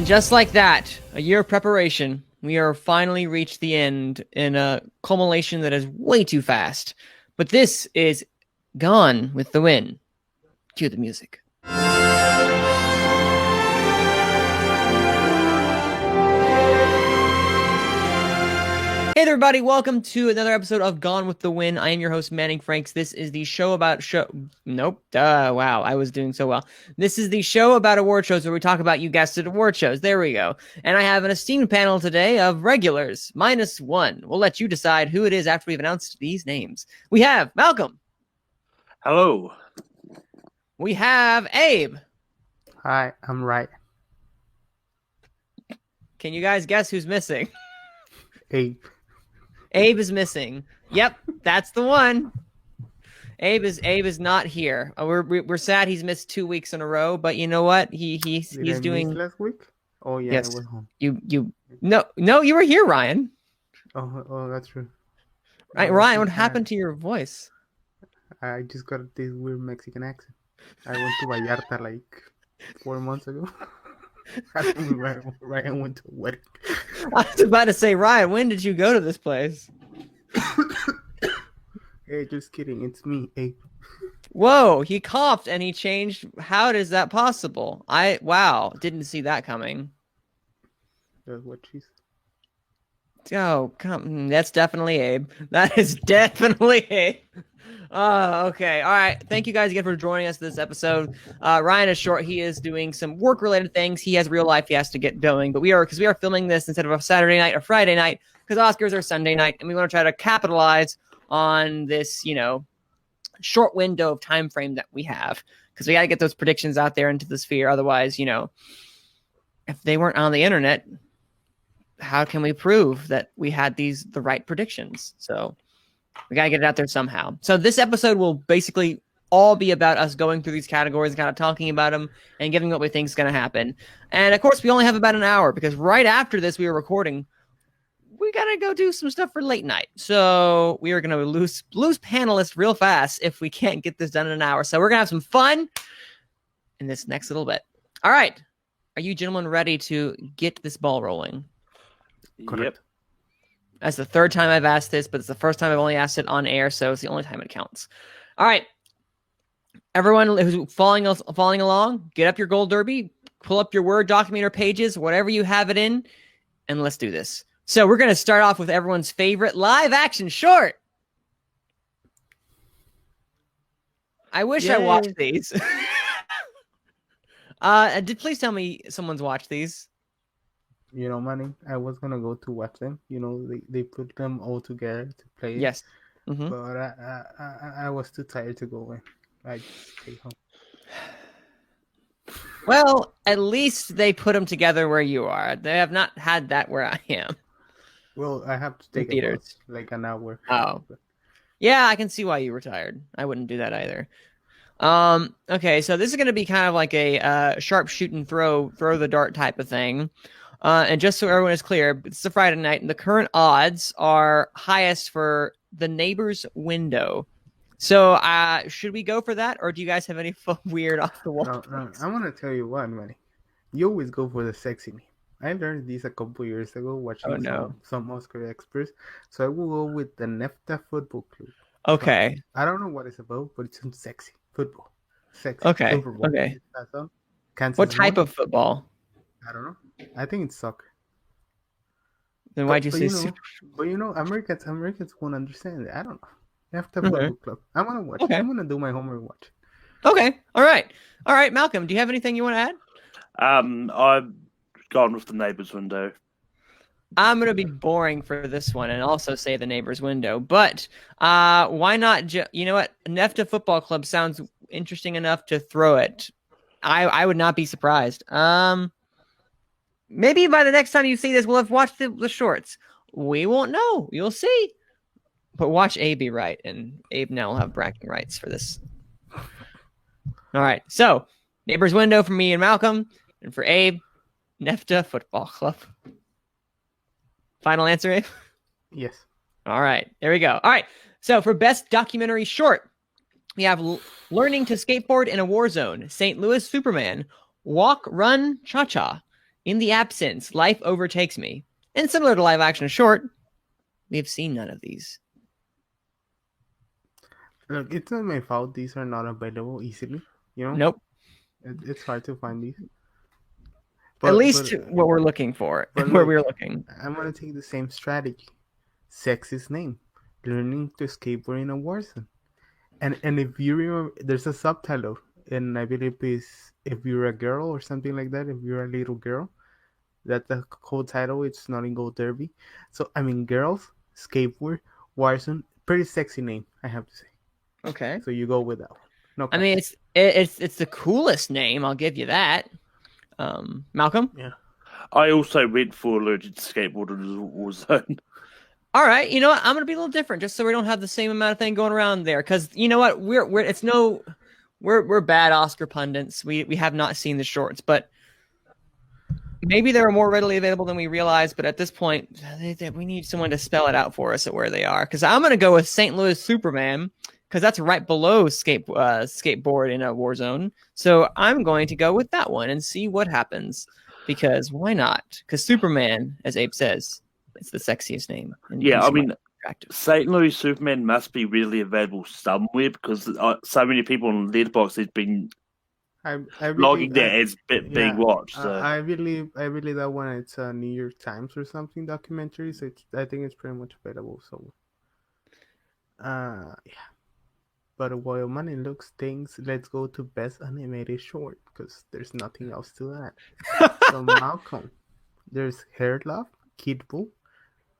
And just like that, a year of preparation, we are finally reached the end in a culmination that is way too fast. But this is Gone with the Wind. Cue the music. Hey there, everybody, welcome to another episode of Gone with the Wind. I am your host, Manning Franks. This is the show about wow, I was doing so well. This is the show about award shows where we talk about, you guessed it, award shows. There we go. And I have an esteemed panel today of regulars, -1. We'll let you decide who it is after we've announced these names. We have Malcolm. Hello. We have Abe. Hi, I'm right. Can you guys guess who's missing? Abe. Abe is missing. Yep, that's the one. Abe is not here. We're sad he's missed 2 weeks in a row, but you know what? He's doing last week. Oh yeah, yes. I went home. No, you were here, Ryan. Oh, that's true. Right, Ryan, what happened to your voice? I just got this weird Mexican accent. I went to Vallarta like 4 months ago. Ryan went to a wedding. I was about to say, Ryan, when did you go to this place? Hey, just kidding. It's me, Abe. Whoa, he coughed and he changed. How is that possible? Wow, didn't see that coming. That's what she said. Oh, that's definitely Abe. That is definitely Abe. Oh, okay. All right. Thank you guys again for joining us this episode. Ryan is short. He is doing some work-related things. He has real life he has to get going. But we are filming this instead of a Saturday night or Friday night because Oscars are Sunday night, and we want to try to capitalize on this, short window of time frame that we have because we got to get those predictions out there into the sphere. Otherwise, if they weren't on the internet, how can we prove that we had the right predictions? So we got to get it out there somehow. So this episode will basically all be about us going through these categories and kind of talking about them and giving what we think is going to happen. And of course, we only have about an hour because right after this, we were recording. We got to go do some stuff for late night. So we are going to lose panelists real fast if we can't get this done in an hour. So we're going to have some fun in this next little bit. All right. Are you gentlemen ready to get this ball rolling? Yep. That's the third time I've asked this, but it's the first time I've only asked it on air, so it's the only time it counts. All right. Everyone who's following along, get up your Gold Derby, pull up your Word document or pages, whatever you have it in, and let's do this. So we're going to start off with everyone's favorite live-action short. I wish I watched these. Please tell me someone's watched these. Manning, I was gonna go to watch them. They put them all together to play it. Yes. Mm-hmm. But I was too tired to go in. I just stayed home. Well, at least they put them together where you are. They have not had that where I am. Well, I have to take a bus, like an hour. Oh. Yeah, I can see why you were tired. I wouldn't do that either. Okay, so this is going to be kind of like a sharp shoot and throw the dart type of thing. And just so everyone is clear, it's a Friday night, and the current odds are highest for The Neighbor's Window. So should we go for that, or do you guys have any weird off-the-wall? No, I'm going to tell you what, Manny. You always go for the sexy name. I learned this a couple years ago watching some Oscar experts. So I will go with the NEFTA Football Club. Okay. I don't know what it's about, but it's some sexy football. Sexy. Okay. Football. Okay. What type of football? I don't know. I think it's soccer. Then why'd you say? But Americans won't understand it. I don't know. NEFTA Football Club. I'm gonna watch. Okay. I'm gonna do my homework. Watch. Okay. All right. Malcolm, do you have anything you want to add? I've gone with The Neighbor's Window. I'm going to be boring for this one and also say The Neighbor's Window. But why not? You know what? NEFTA Football Club sounds interesting enough to throw it. I would not be surprised. Maybe by the next time you see this, we'll have watched the shorts. We won't know. You'll see. But watch Abe be right, and Abe now will have bragging rights for this. All right. So, Neighbor's Window for me and Malcolm, and for Abe, NEFTA Football Club. Final answer, Abe? Yes. All right. There we go. All right. So, for Best Documentary Short, we have Learning to Skateboard in a War Zone, St. Louis Superman, Walk, Run, Cha-Cha, In the absence, life overtakes me. And similar to live action short, we have seen none of these. Look, it's not my fault. These are not available easily. You know, Nope. it's hard to find these. At least what we're looking for, where we're looking. I'm gonna take the same strategy. Sexist name. Learning to skateboard in a war zone. And if you remember, there's a subtitle, and I believe it's if you're a girl or something like that. If you're a little girl, that's the whole title. It's not in Gold Derby. So I mean, girls, skateboard, Warzone, pretty sexy name, I have to say. Okay. So you go with that one. No I mean, it's the coolest name. I'll give you that. Malcolm? Yeah. I also went for allergic to skateboarding as a war zone. All right, you know what? I'm gonna be a little different, just so we don't have the same amount of thing going around there. Because you know what, we're bad Oscar pundits. We have not seen the shorts, but maybe they were more readily available than we realized. But at this point, we need someone to spell it out for us at where they are. Because I'm gonna go with St. Louis Superman, because that's right below skateboard in a war zone. So I'm going to go with that one and see what happens. Because why not? Because Superman, as Abe says, it's the sexiest name. Yeah, I mean, St. Louis Superman must be really available somewhere because so many people on Letterboxd has been logging that as being watched. So. I believe that one it's a New York Times or something documentary. So I think it's pretty much available. So, yeah. But while money looks things, let's go to best animated short because there's nothing else to that. So Malcolm, there's Hair Love, Kid Buu.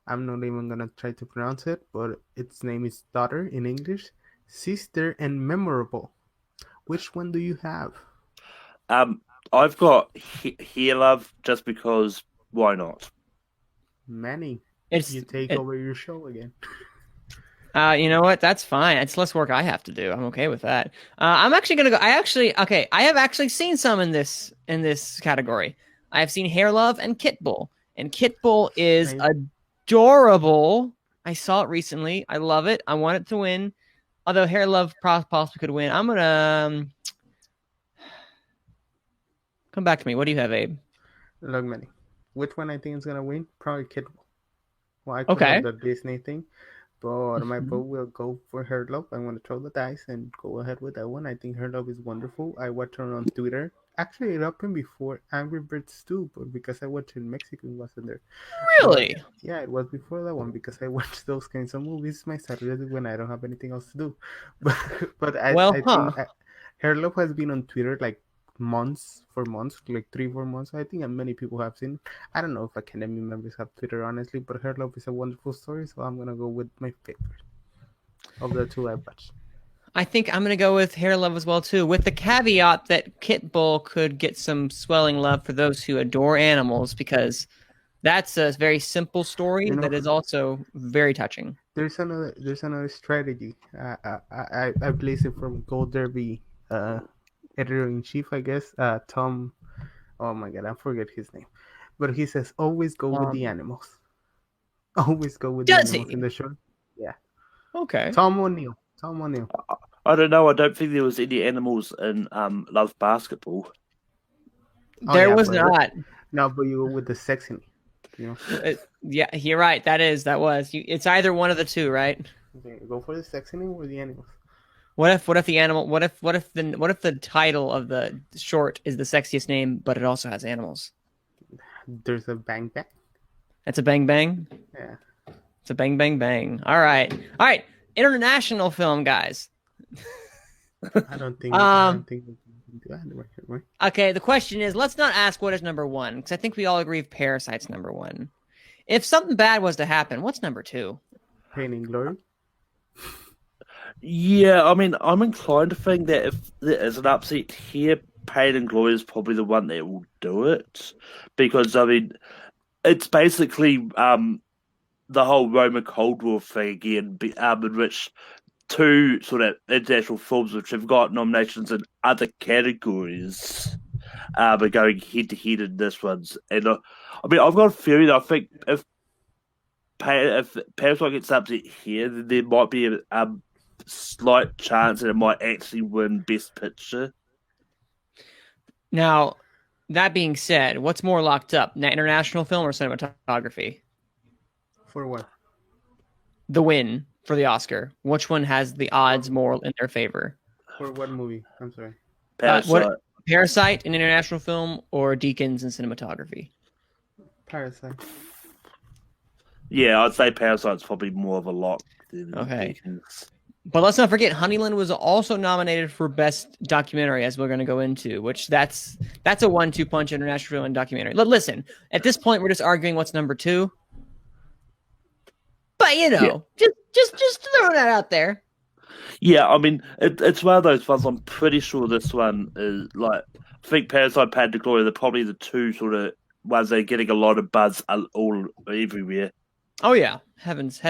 I'm not even gonna try to pronounce it, but its name is Daughter in English, Sister, and Memorable. Which one do you have? I've got Hair Love just because why not? Manny, you take over your show again. You know what? That's fine. It's less work I have to do. I'm okay with that. I'm actually gonna go. I have actually seen some in this category. I have seen Hair Love and Kit Bull, and Kit Bull is adorable. I saw it recently. I love it. I want it to win. Although Hair Love possibly could win. I'm gonna come back to me. What do you have, Abe? Look, Manny. Which one I think is gonna win? Probably Kit Bull. Well, I could have the Disney thing. But my vote will go for Her Love. I'm going to throw the dice and go ahead with that one. I think Her Love is wonderful. I watched her on Twitter. Actually, it happened before Angry Birds 2, but because I watched it in Mexico, it wasn't there. Really? But, yeah, it was before that one because I watched those kinds of movies my Saturdays when I don't have anything else to do. But I think Her Love has been on Twitter like months, like 3-4 months. I think many people have seen it. I don't know if Academy members have Twitter, honestly, but Her Love is a wonderful story, so I'm gonna go with my favorite of the two I watched. I think I'm gonna go with Hair Love as well too, with the caveat that Kit Bull could get some swelling love for those who adore animals, because that's a very simple story that is also very touching. There's another strategy. I placed it from Gold Derby. Editor-in-chief, I guess, Tom. Oh my God, I forget his name, but he says always go with the animals. Always go with the animals in the show. Yeah. Okay. Tom O'Neill. I don't know. I don't think there was any animals in Love Basketball. There was not. No, but you go with the sexy. You know. Yeah, you're right. That was. It's either one of the two, right? Okay, go for the sexy or the animals. What if the animal? What if the title of the short is the sexiest name, but it also has animals? There's a Bang Bang. That's a Bang Bang. Yeah. It's a Bang Bang Bang. All right. International film, guys. I don't think. Okay. The question is, let's not ask what is number one, because I think we all agree Parasite's number one. If something bad was to happen, what's number two? Pain and Glory. Yeah, I mean, I'm inclined to think that if there is an upset here, Pain and Glory is probably the one that will do it. Because, I mean, it's basically the whole Roman Cold War thing again, in which two sort of international films which have got nominations in other categories are going head-to-head in this one's. And, I mean, I've got a theory that I think if Parasite gets upset here, then there might be a slight chance that it might actually win Best Picture. Now, That being said, what's more locked up, international film or cinematography? For what? The win for the Oscar. Which one has the odds more in their favor? For what movie? I'm sorry. Parasite. Parasite in international film or Deakins in cinematography? Parasite. Yeah, I'd say Parasite's probably more of a lock than Okay. Deakins. But let's not forget, Honeyland was also nominated for Best Documentary, as we're going to go into, which that's a 1-2 punch international film and documentary. Listen, at this point, we're just arguing what's number 2. But just throwing that out there. Yeah, I mean, it's one of those ones. I'm pretty sure this one is like. I think Parasite, Path to Glory, they're probably the two sort of ones that are getting a lot of buzz all everywhere. Oh yeah, heavens,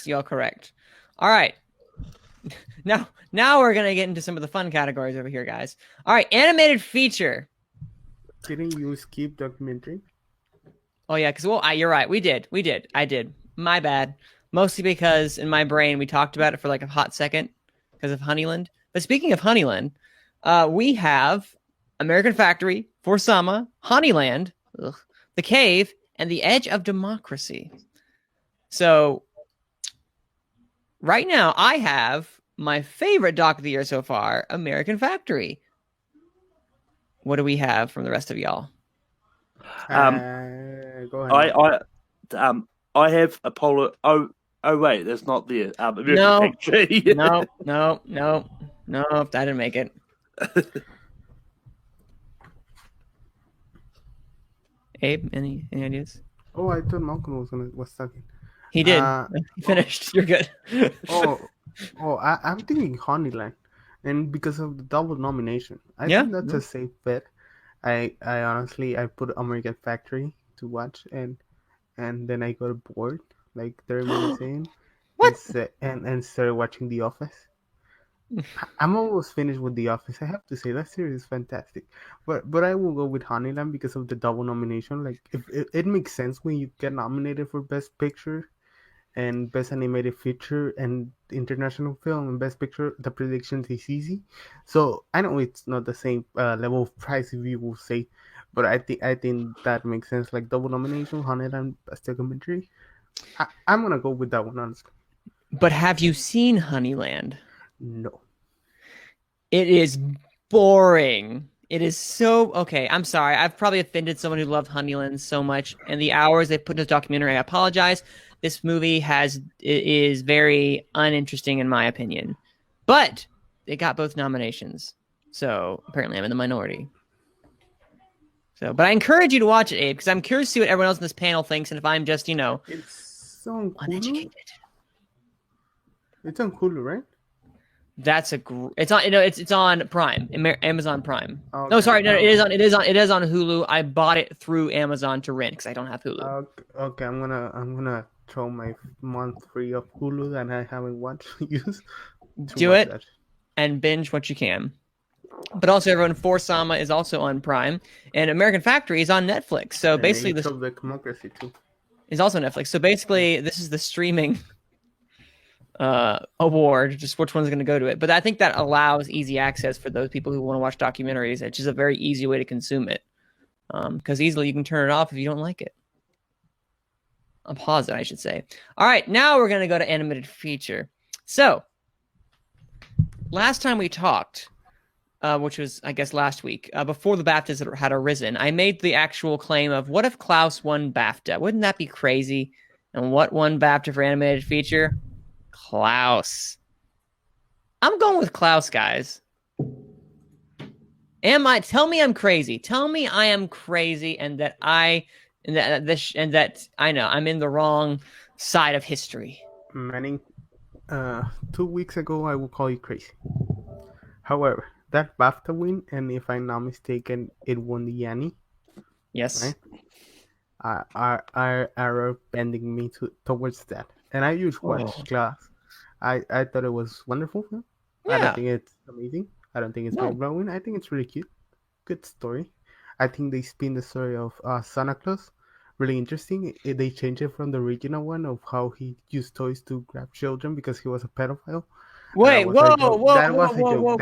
you're correct. All right, now we're gonna get into some of the fun categories over here, guys. All right, animated feature. Didn't you skip documentary? Oh yeah, because you're right. We did. I did. My bad. Mostly because in my brain we talked about it for like a hot second because of Honeyland. But speaking of Honeyland, we have American Factory, For Sama, Honeyland, The Cave, and The Edge of Democracy. So right now I have my favorite doc of the year so far, American Factory. What do we have from the rest of y'all? Go ahead. I have Apollo. Oh wait, that's not there. No, I didn't make it. Abe, any ideas? Oh, I thought Malcolm was talking. He did. He finished. You're good. I'm thinking Honeyland, and because of the double nomination, I think that's a safe bet. I honestly put American Factory to watch, and then I got bored like 30 minutes in. What? And started watching The Office. I'm almost finished with The Office. I have to say that series is fantastic, but I will go with Honeyland because of the double nomination. Like, it makes sense when you get nominated for Best Picture and Best Animated Feature and International Film and Best Picture. The predictions is easy, so I know it's not the same level of price if you will say, but I think that makes sense. Like double nomination, Honeyland, Best Documentary. I'm gonna go with that one honestly. But have you seen Honeyland? No. It is boring. It is so okay. I'm sorry. I've probably offended someone who loved Honeyland so much. And the hours they put in this documentary, I apologize. This movie is very uninteresting in my opinion. But it got both nominations. So apparently I'm in the minority. But I encourage you to watch it, Abe, because I'm curious to see what everyone else in this panel thinks, and if I'm just, it's on uneducated. It's on Hulu, right? It's on Prime, Amazon Prime. Okay. No, sorry, no, it is on Hulu. I bought it through Amazon to rent because I don't have Hulu. Okay, I'm gonna throw my month free of Hulu that I haven't watched use. Do it and binge what you can. But also, everyone, For Sama is also on Prime, and American Factory is on Netflix. So and basically, this of the Democracy too is also Netflix. So basically, this is the streaming award, just which one's going to go to it. But I think that allows easy access for those people who want to watch documentaries. It's just a very easy way to consume it, because easily you can turn it off if you don't like it. I'll pause it, I should say. All right, now we're going to go to animated feature. So last time we talked, which was, I guess, last week, before the BAFTAs had arisen, I made the actual claim of, what if Klaus won BAFTA? Wouldn't that be crazy? And what won BAFTA for animated feature? Klaus. I'm going with Klaus, guys. Tell me I'm crazy. Tell me I am crazy and that I know I'm in the wrong side of history. Manning, 2 weeks ago I will call you crazy. However, that BAFTA win, and if I'm not mistaken, it won the Yanny. Yes. Right? Are bending me towards that. And I used watched Klaus. I thought it was wonderful. Yeah. I don't think it's amazing. I don't think it's mind-blowing. I think it's really cute. Good story. I think they spin the story of Santa Claus really interesting. They changed it from the original one of how he used toys to grab children because he was a pedophile. Wait, whoa. That was a joke.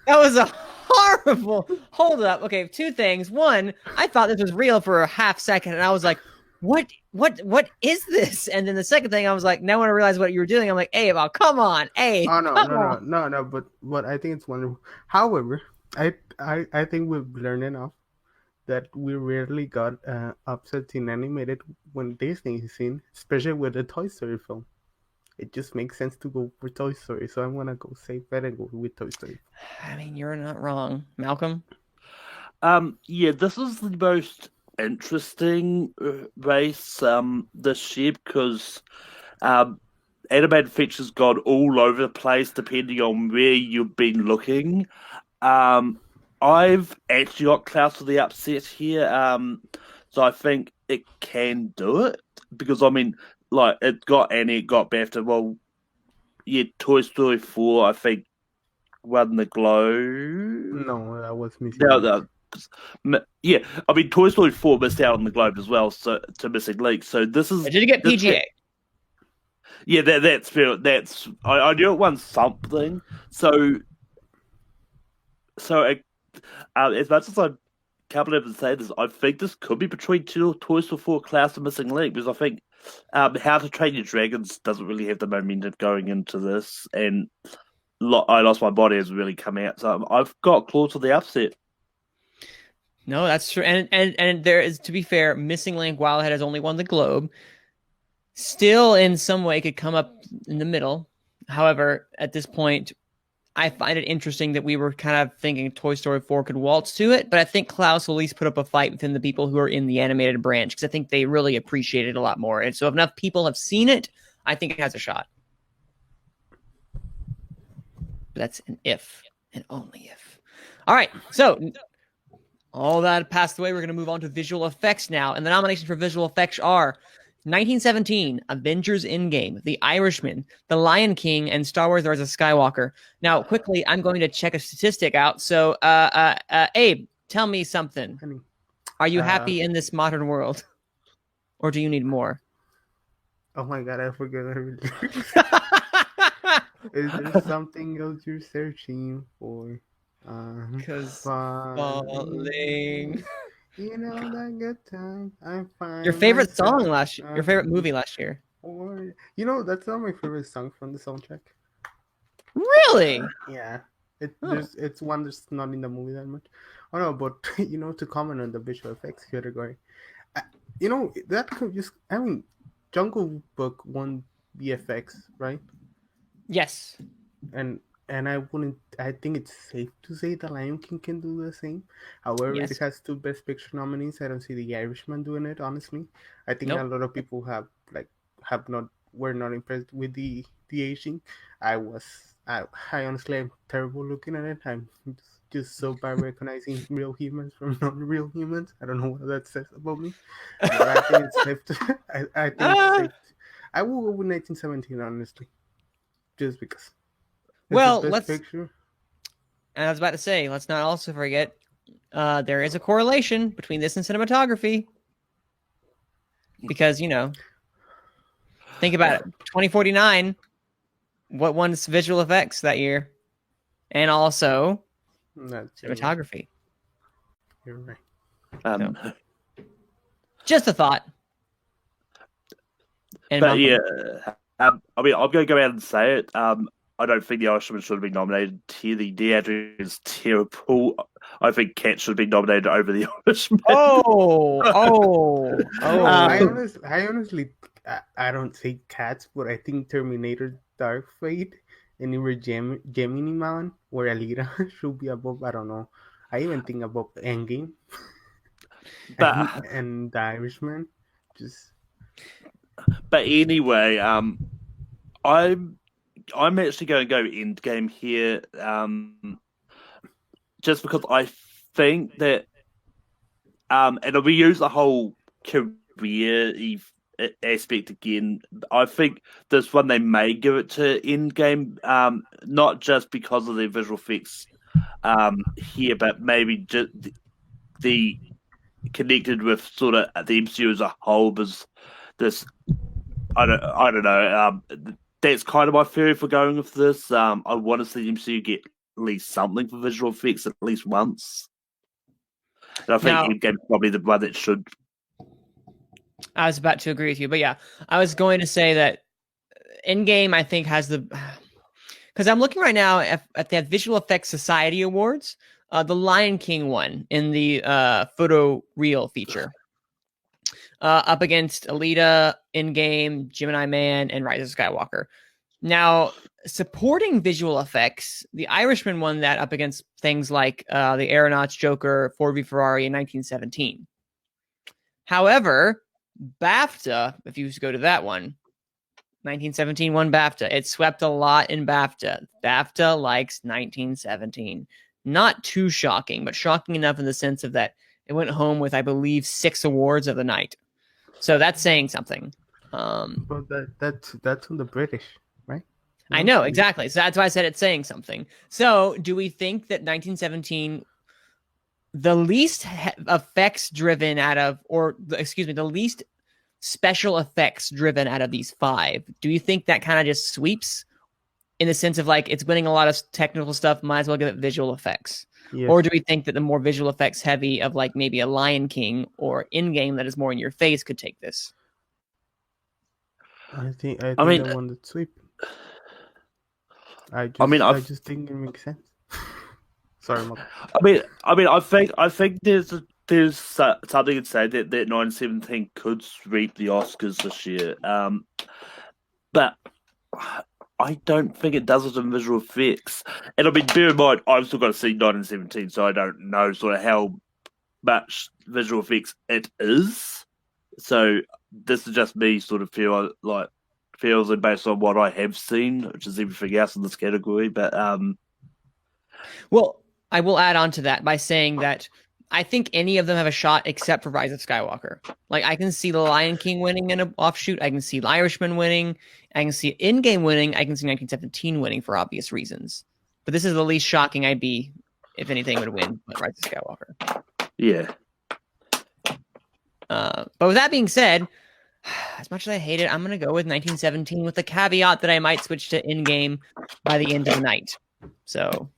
That was a horrible. Hold up. Okay, two things. One, I thought this was real for a half second, and I was like, what is this? And then the second thing, I was like, now when I realized what you were doing, I'm like, Abe, oh, come on, Abe. Oh no, come no, on. no, no, no. But I think it's wonderful. However, I think we've learned enough that we rarely got upset in animated when Disney is in, especially with the Toy Story film. It just makes sense to go for Toy Story, so I'm gonna go safe bet and go with Toy Story. I mean, you're not wrong, Malcolm. Yeah, this is the most interesting race this year because animated features gone all over the place depending on where you've been looking. I've actually got Klaus for the upset here, so I think it can do it because I mean, like it got Annie, it got BAFTA. Well, yeah, Toy Story 4, I think, won the Globe. No, that was missing. Yeah, I mean, Toy Story 4 missed out on the Globe as well, so to Missing Link. So this is. Did it get PGA? Yeah, that's fair. I knew it won something. So as much as I can't believe to say this, I think this could be between two Toy Story 4, Klaus, and Missing Link because I think How to Train Your Dragons doesn't really have the momentum going into this, and I Lost My Body has really come out. So I've got Claws to the upset. No, that's true. And there is, to be fair, Missing Link, while it has only won the Globe, still in some way could come up in the middle. However, at this point, I find it interesting that we were kind of thinking Toy Story 4 could waltz to it, but I think Klaus will at least put up a fight within the people who are in the animated branch because I think they really appreciate it a lot more. And so if enough people have seen it, I think it has a shot. That's an if, and only if. All right, so all that passed away. We're going to move on to visual effects now. And the nominations for visual effects are 1917, Avengers Endgame, The Irishman, The Lion King, and Star Wars: The Rise of Skywalker. Now, quickly, I'm going to check a statistic out. So, Abe, tell me something. Are you happy in this modern world? Or do you need more? Oh my god, I forgot everything. Is there something else you're searching for? Because falling. You know that good time. I'm fine. Your favorite song last year? Your favorite movie last year? Or that's not my favorite song from the soundtrack. Really? Yeah. It's one that's not in the movie that much. Oh no, but to comment on the visual effects category, that could just. I mean, Jungle Book won VFX, right? Yes. And I think it's safe to say The Lion King can do the same. However, Yes. it has 2 Best Picture nominees. I don't see The Irishman doing it, honestly. I think Nope. a lot of people were not impressed with the aging. I honestly am terrible looking at it. I'm just so bad recognizing real humans from non-real humans. I don't know what that says about me. But I think it's safe to I think it's safe. I will go with 1917, honestly. Just because. Well, Best let's. Picture. And I was about to say, let's not also forget, there is a correlation between this and cinematography. Because, think about it. 2049, what won visual effects that year? And also cinematography. You're right. Just a thought. And but Malcolm. yeah, I mean, I'm going to go out and say it. I don't think The Irishman should have been nominated here. The DeAndre is terrible. I think Cat should have been nominated over The Irishman. I honestly, I don't say Cats, but I think Terminator Dark Fate and either Gemini Man or Alita should be above. I don't know. I even think above Endgame. and The Irishman. But anyway, I'm actually going to go Endgame here, just because I think that, and we use the whole career aspect again. I think this one they may give it to Endgame, not just because of the visual effects here, but maybe just the connected with sort of the MCU as a whole. Because this, I don't know. That's kind of my theory for going with this. I want to see the MCU get least something for visual effects at least once. And I think Now- Endgame is probably the one that should. I was about to agree with you, but yeah, I was going to say that Endgame, I think, has the, because I'm looking right now at the Visual Effects Society Awards, the Lion King one in the photo reel feature, up against Alita, Endgame, Gemini Man, and Rise of Skywalker. Now, supporting visual effects, The Irishman won that up against things like The Aeronauts, Joker, Ford v Ferrari in 1917. However, BAFTA, if you go to that one, 1917 won BAFTA. It swept a lot in BAFTA. BAFTA likes 1917. Not too shocking, but shocking enough in the sense of that it went home with, I believe, 6 awards of the night. So that's saying something. But that's on the British, right? I know, exactly. So that's why I said it's saying something. So do we think that 1917, the least effects driven out of, the least special effects driven out of these 5, do you think that kind of just sweeps in the sense of like it's winning a lot of technical stuff, might as well give it visual effects? Yes. Or do we think that the more visual effects heavy of like maybe a Lion King or Endgame that is more in your face could take this? I think I mean, that one that sweep. I I've- just think it makes sense. Sorry, Mark. I think there's something to say that 1917 could sweep the Oscars this year. But I don't think it does it in visual effects. And I mean, bear in mind, I've still got to see 1917, so I don't know sort of how much visual effects it is. So this is just me sort of feels based on what I have seen, which is everything else in this category. But Well, I will add on to that by saying that I think any of them have a shot except for Rise of Skywalker. Like, I can see The Lion King winning in an offshoot. I can see The Irishman winning. I can see Endgame winning. I can see 1917 winning for obvious reasons. But this is the least shocking I'd be if anything would win but Rise of Skywalker. yeah. But with that being said, as much as I hate it, I'm going to go with 1917 with the caveat that I might switch to Endgame by the end of the night. So,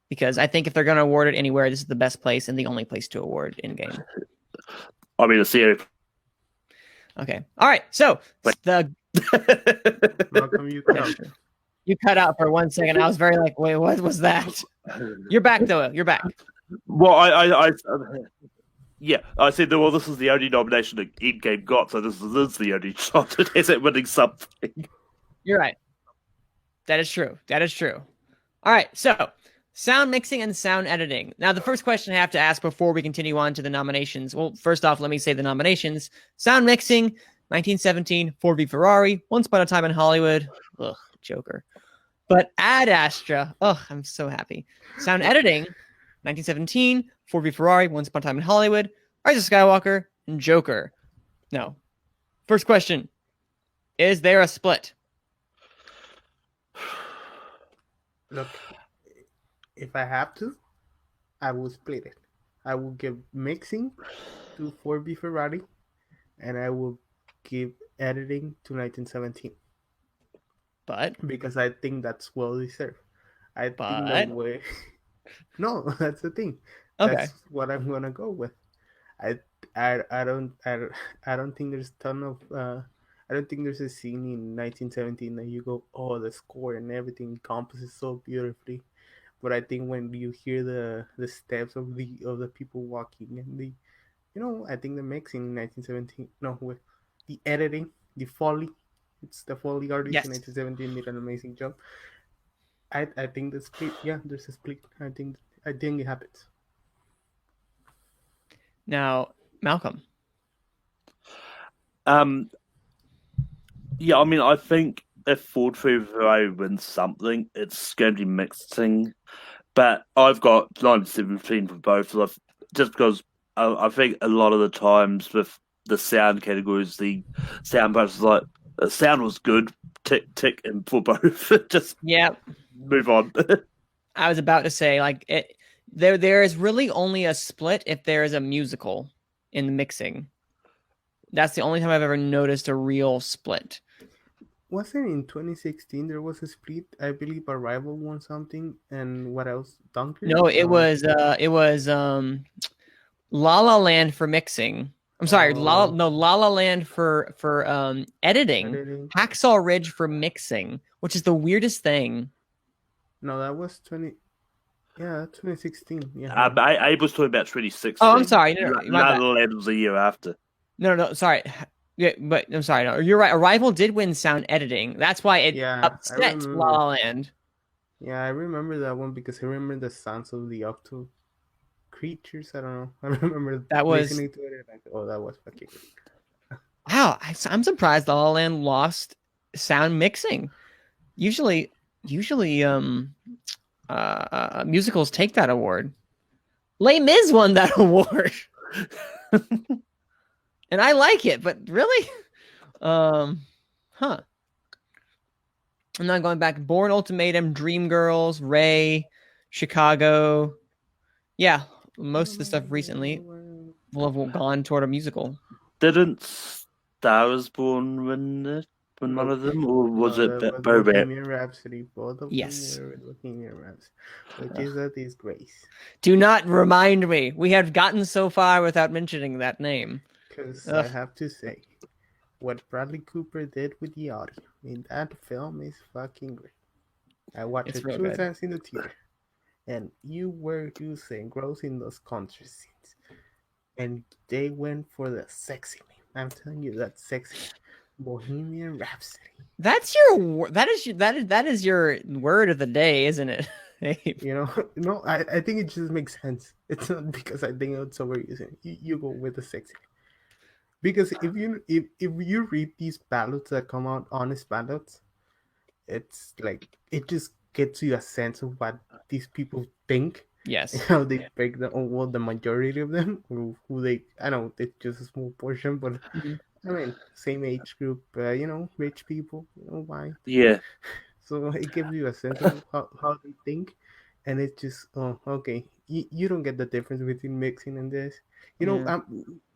because I think if they're going to award it anywhere, this is the best place and the only place to award Endgame. I mean, a series. Okay. All right. So, the Malcolm, you cut out. you cut out for 1 second. I was very like, wait, what was that? You're back, though. You're back. Well, I said that. Well, this is the only nomination that Endgame got, so this is the only shot it has at winning something. You're right. That is true. That is true. All right. So, sound mixing and sound editing. Now, the first question I have to ask before we continue on to the nominations. Well, first off, let me say the nominations. Sound mixing, 1917, Ford v Ferrari, Once Upon a Time in Hollywood. Ugh, Joker. But Ad Astra. Ugh, I'm so happy. Sound editing, 1917, Ford v Ferrari, Once Upon a Time in Hollywood, Rise of Skywalker, and Joker. No. First question. Is there a split? Look, if I have to, I will split it. I will give mixing to 4B Ferrari, and I will give editing to 1917 But because I think that's well deserved. I But- think that way. No, that's the thing. okay. That's what I'm gonna go with. I don't think there's ton of I don't think there's a scene in 1917 that you go, oh, the score and everything encompasses so beautifully. But I think when you hear the steps of the people walking and I think the mixing in 1917, no, with the editing, the Foley, it's the Foley artist Yes. in 1917 did an amazing job. I think the split, yeah, there's a split. I think it happens. Now, Malcolm. Yeah, I mean, I think if Ford v Ferrari wins something, it's going to be mixing. But I've got 1917 for both, just because I think a lot of the times with the sound categories, the sound part is like, the sound was good, tick, tick, and for both. Just Yeah, move on. I was about to say, like, there is really only a split if there is a musical in the mixing. That's the only time I've ever noticed a real split. wasn't in 2016 there was a split? I believe Arrival won something, and what else? Dunkirk? No, No. it was La La Land for mixing. I'm sorry, Oh, La La Land for editing. editing. Hacksaw Ridge for mixing, which is the weirdest thing. No, that was 20. Yeah, 2016. Yeah, I was talking about 2016. Oh, I'm sorry. No, my La bad. La Land was a year after. No, sorry. Yeah, but I'm sorry. No, you're right. Arrival did win sound editing. That's why it yeah, I upset La remember. La Land. Yeah, I remember that one because I remember the sounds of the octo creatures. I don't know. I remember That was listening to it and like, oh, that was fucking wow. I'm surprised La La Land lost sound mixing. Usually, musicals take that award. Les Mis won that award, and I like it, but really, huh? I'm not going back. Born Ultimatum, Dreamgirls, Ray, Chicago. Yeah, most of the stuff recently will have gone toward a musical. Didn't Star is Born win it? Win one Nope. of them, or was No, it that was Bobat? Bohemian Rhapsody. Both of Yes. them were Bohemian Rhapsody, which is a disgrace. Do not remind me. We have gotten so far without mentioning that name. Because Ugh. I have to say, what Bradley Cooper did with the audio in that film is fucking great. I watched It's it real 2 good. times in the theater, and you were using gross in those country scenes, and they went for the sexy name. I'm telling you, that sexy Bohemian Rhapsody. That is your word of the day, isn't it? You know, no, I think it just makes sense. It's not because I think it's overusing. You go with the sexy. Because if you read these ballots that come out, honest ballots, it's like it just gets you a sense of what these people think Yes. and how they break the well the majority of them who they I know it's just a small portion, but I mean same age group, rich people, why? Yeah. So it gives you a sense of how they think, and it's just okay. You don't get the difference between mixing and this. Yeah.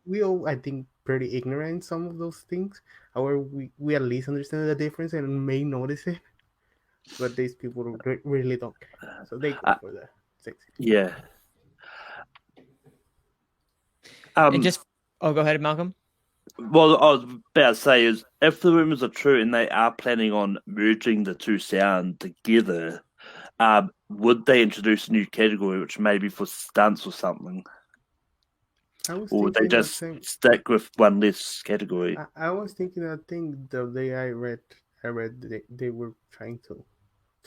We all I think pretty ignorant in some of those things. However, we at least understand the difference and may notice it, but these people really don't care. So they go for the sexy. Yeah. It just go ahead, Malcolm. Well, I was about to say is if the rumors are true and they are planning on merging the two sound together, would they introduce a new category, which may be for stunts or something, or would they just stick with one less category? I was thinking that thing the day I read they were trying to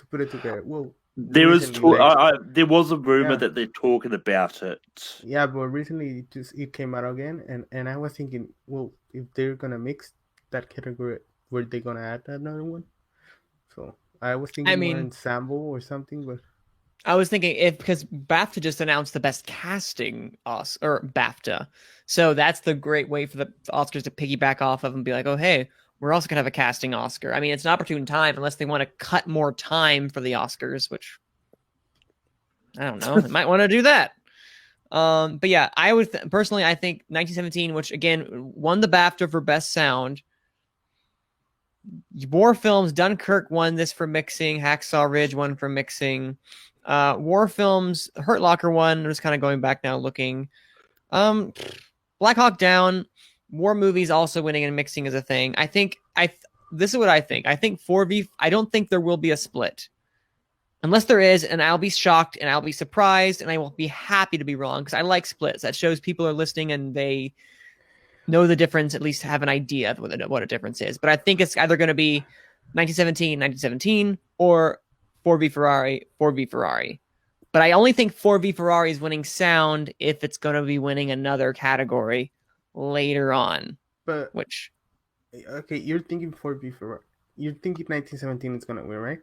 put it together. Well, there was there was a rumor that they're talking about it. Yeah, but recently it came out again, and I was thinking, well, if they're gonna mix that category, were they gonna add another one? So I was thinking more ensemble or something, but I was thinking because BAFTA just announced the best casting or BAFTA, so that's the great way for the Oscars to piggyback off of and be like, oh hey, we're also gonna have a casting Oscar. I mean, it's an opportune time unless they want to cut more time for the Oscars, which I don't know. They might want to do that. But yeah, I would personally, I think 1917, which again won the BAFTA for Best Sound. War films, Dunkirk won this for mixing. Hacksaw Ridge won for mixing. War films, Hurt Locker won. I'm just kind of going back now, looking. Black Hawk Down. War movies also winning and mixing is a thing. I think this is what I think. I think 4v. I don't think there will be a split. Unless there is, and I'll be shocked and I'll be surprised and I will be happy to be wrong because I like splits. That shows people are listening and they know the difference, at least have an idea of what a difference is. But I think it's either going to be 1917, or 4v Ferrari. But I only think 4v Ferrari is winning sound if it's going to be winning another category later on. But which, okay, you're thinking 4v Ferrari. You're thinking 1917 is going to win, right?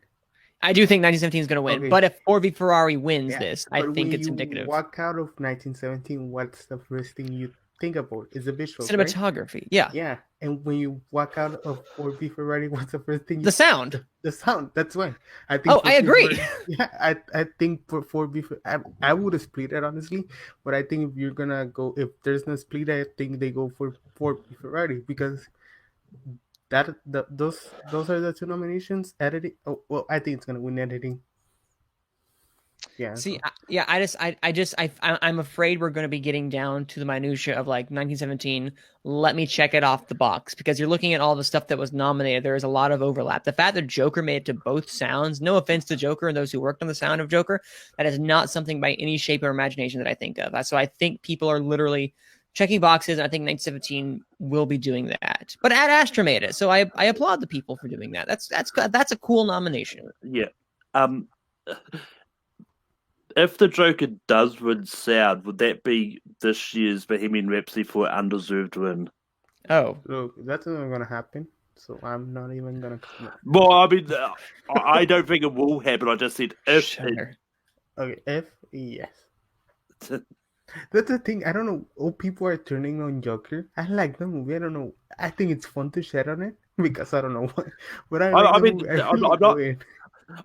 I do think 1917 is going to win, okay. But if 4v Ferrari wins this, I think it's indicative. Walk out of 1917, what's the first thing you think about? Is the visual cinematography, right? Yeah. Yeah, and when you walk out of 4v Ferrari, what's the first thing? The sound. The sound. That's why. I think. Oh, I agree. Yeah, I think for 4v, I would have split it honestly, but I think if you're gonna go, if there's no split, I think they go for 4v Ferrari because those are the two nominations. Editing. Oh well, I think it's gonna win editing. Yeah. See, So. I'm afraid we're going to be getting down to the minutia of like 1917. Let me check it off the box because you're looking at all the stuff that was nominated. There is a lot of overlap. The fact that Joker made it to both sounds, no offense to Joker and those who worked on the sound of Joker, that is not something by any shape or imagination that I think of. So I think people are literally checking boxes. And I think 1917 will be doing that. But Ad Astra made it, so I applaud the people for doing that. That's a cool nomination. Yeah. If the Joker does win sound, would that be this year's Bohemian Rhapsody for an undeserved win? Oh, Look, that's not gonna happen. So I'm not even gonna comment. Well, I mean, I don't think it will happen. I just said if. Okay, if yes. That's the thing. I don't know. Oh, people are turning on Joker. I like the movie. I don't know. I think it's fun to share on it because I don't know why. But I mean, movie. I'm not.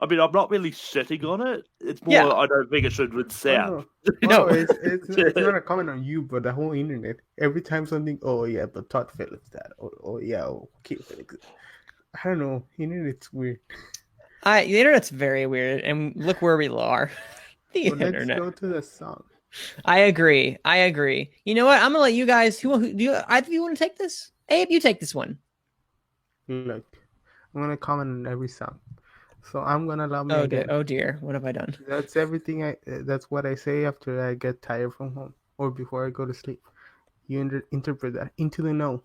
I mean, I'm not really shitting on it. It's more, I don't think it should win sound. No, it's not a comment on you, but the whole internet. Every time something, oh yeah, but Todd Phillips that, oh yeah, okay, Felix. I don't know. Internet's weird. The internet's very weird, and look where we are. The internet. Let's go to the song. I agree. You know what? I'm gonna let you guys. Who do you? Either of you want to take this? Abe, you take this one. Look, I'm gonna comment on every song. So I'm gonna allow me. Oh dear, what have I done? That's everything. That's what I say after I get tired from home or before I go to sleep. You interpret that into the know.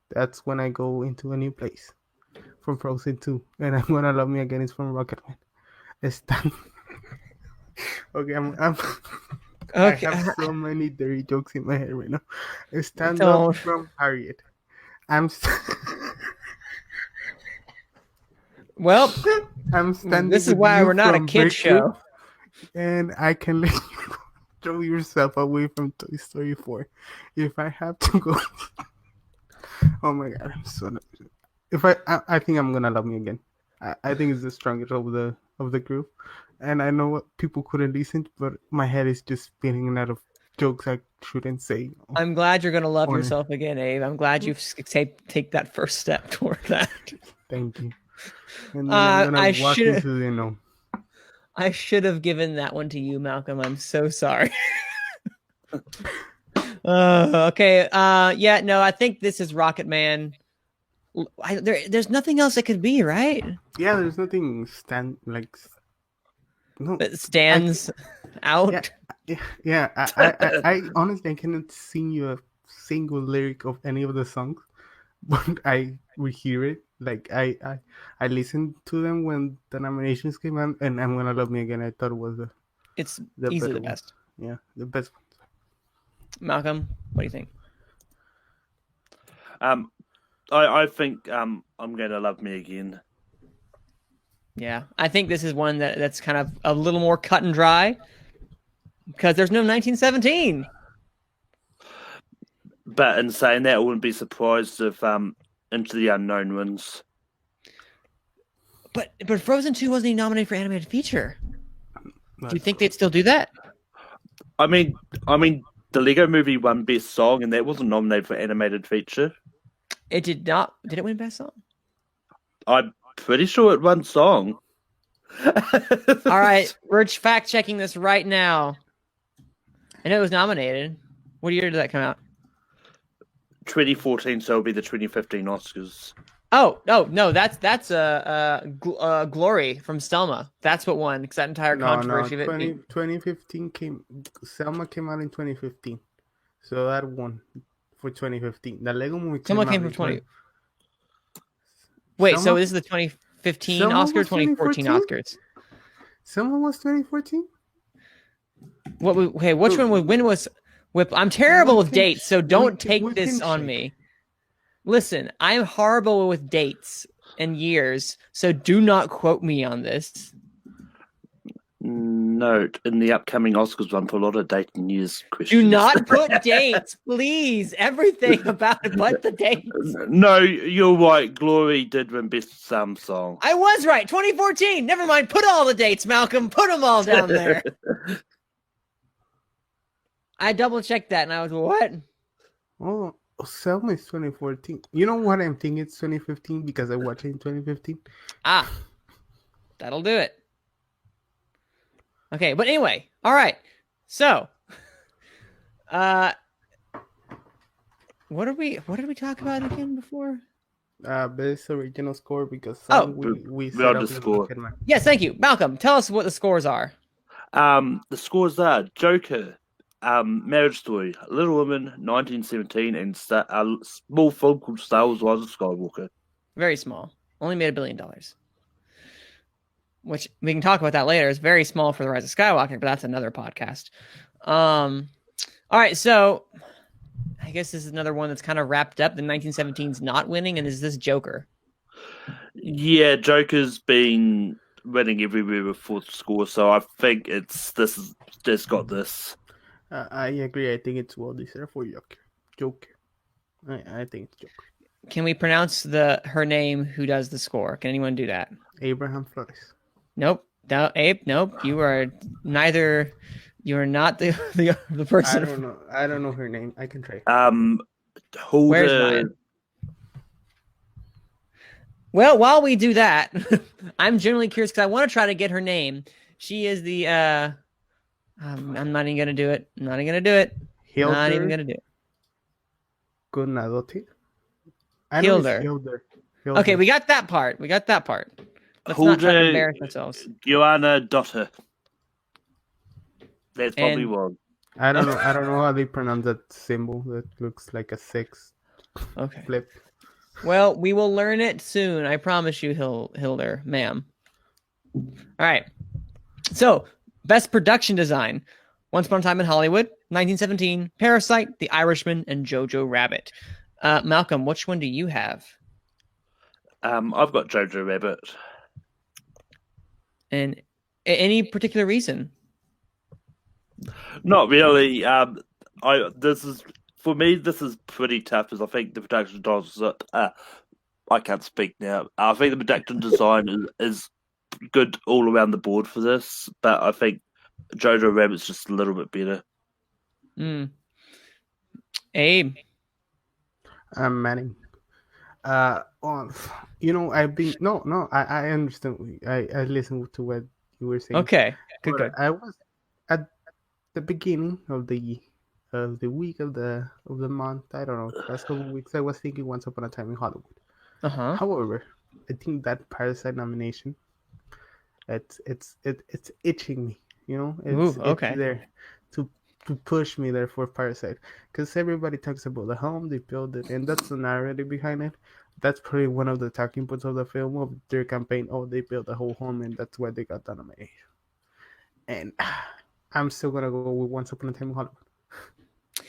That's when I go into a new place. From Frozen 2, and I'm gonna love me again. It's from Rocketman. It's done. Okay, I'm Okay. I have so many dirty jokes in my head right now. Stand up from Harriet. Well, I'm standing. This is why we're not a kid show. And I can let you throw yourself away from Toy Story 4 if I have to go. Oh my god, I'm so nervous. If I think I'm gonna love me again. I think it's the strongest of the group, and I know what people couldn't listen, but my head is just spinning out of jokes I shouldn't say. I'm glad you're gonna love yourself again, Abe. I'm glad you've take that first step toward that. Thank you. And then I'm gonna walk into the no. I should have given that one to you, Malcolm. I'm so sorry. Okay. Yeah. No, I think this is Rocket Man. There's nothing else it could be, right? Yeah, there's nothing that stands out. Yeah. I honestly cannot sing you a single lyric of any of the songs, but I rehear it. Like I listened to them when the nominations came out, and I'm Gonna Love Me Again. I thought it was easily the best. Yeah, the best one. Malcolm, what do you think? I think I'm Gonna Love Me Again. Yeah, I think this is one that's kind of a little more cut and dry because there's no 1917. But in saying that, I wouldn't be surprised if Into the Unknown wins. But Frozen 2 wasn't even nominated for animated feature. Do you think they'd still do that? I mean, the Lego Movie won Best Song, and that wasn't nominated for animated feature. It did not. Did it win Best Song? I'm pretty sure it won Song. All right, we're fact checking this right now. I know it was nominated. What year did that come out? 2014, so it'll be the 2015 Oscars. Oh no, that's Glory from Selma. That's what won because that entire controversy. 2015 Selma came out in 2015, so that won for 2015. The Lego Movie Selma came from 20. Wait, so this is the 2015 Oscar, 2014 Oscars. Selma was 2014. Which one? When was Whip? I'm terrible with dates, so don't take this on me. Listen, I'm horrible with dates and years, so do not quote me on this. Note, in the upcoming Oscars one, for a lot of date and years questions. Do not put dates, please. Everything about it but the dates. No, you're right. Glory did win Best Song. I was right. 2014. Never mind. Put all the dates, Malcolm. Put them all down there. I double-checked that, and I was, what? Oh, Selma is 2014. You know what I'm thinking? It's 2015 because I watched it in 2015. Ah, that'll do it. Okay, but anyway, all right. So, what did we talk about again before? Best original score because Oh. we We set up underscore. with Rocketman. Yes, thank you, Malcolm. Tell us what the scores are. The scores are Joker, Marriage Story, Little Women, 1917, and a small film called Star Wars: Rise of Skywalker. Very small. Only made $1 billion. Which we can talk about that later. It's very small for the Rise of Skywalker, but that's another podcast. All right, so I guess this is another one that's kind of wrapped up. The 1917's not winning, and is this Joker? Yeah, Joker's been winning everywhere with fourth score, so I think this is just got this. I agree. I think it's well deserved for Joker. I think it's Joker. Can we pronounce her name? Who does the score? Can anyone do that? Abraham Flores. Nope. No, Abe. Nope. You are neither. You are not the person. I don't know her name. I can try. Where's Ryan? Well, while we do that, I'm generally curious because I want to try to get her name. She is the. I'm not even gonna do it. I'm not even gonna do it. Hilder Not even gonna do it. Gunadotti. Hilder. Okay, we got that part. Let's not try to embarrass ourselves. Joanna Dotter. That's probably wrong. I don't know how they pronounce that symbol that looks like a 6. Okay. Flip. Well, we will learn it soon. I promise you, Hilder, ma'am. All right. So, best production design: Once Upon a Time in Hollywood, 1917, Parasite, The Irishman, and Jojo Rabbit. Malcolm, which one do you have? I've got Jojo Rabbit. And any particular reason? Not really. This is pretty tough, as I think the production design. I can't speak now. I think the production design is good all around the board for this, but I think Jojo Rabbit's just a little bit better. Manning. Abe. I've been I understand. I listened to what you were saying. Okay, good. I was at the beginning of the week of the month. I don't know, last couple of weeks. I was thinking Once Upon a Time in Hollywood. However, I think that Parasite nomination, it's itching me. It's there to push me there for Parasite, because everybody talks about the home they build it, and that's the narrative behind it. That's probably one of the talking points of the film, of their campaign. Oh, they built a whole home, and that's why they got the nomination. And I'm still gonna go with Once Upon a Time in Hollywood.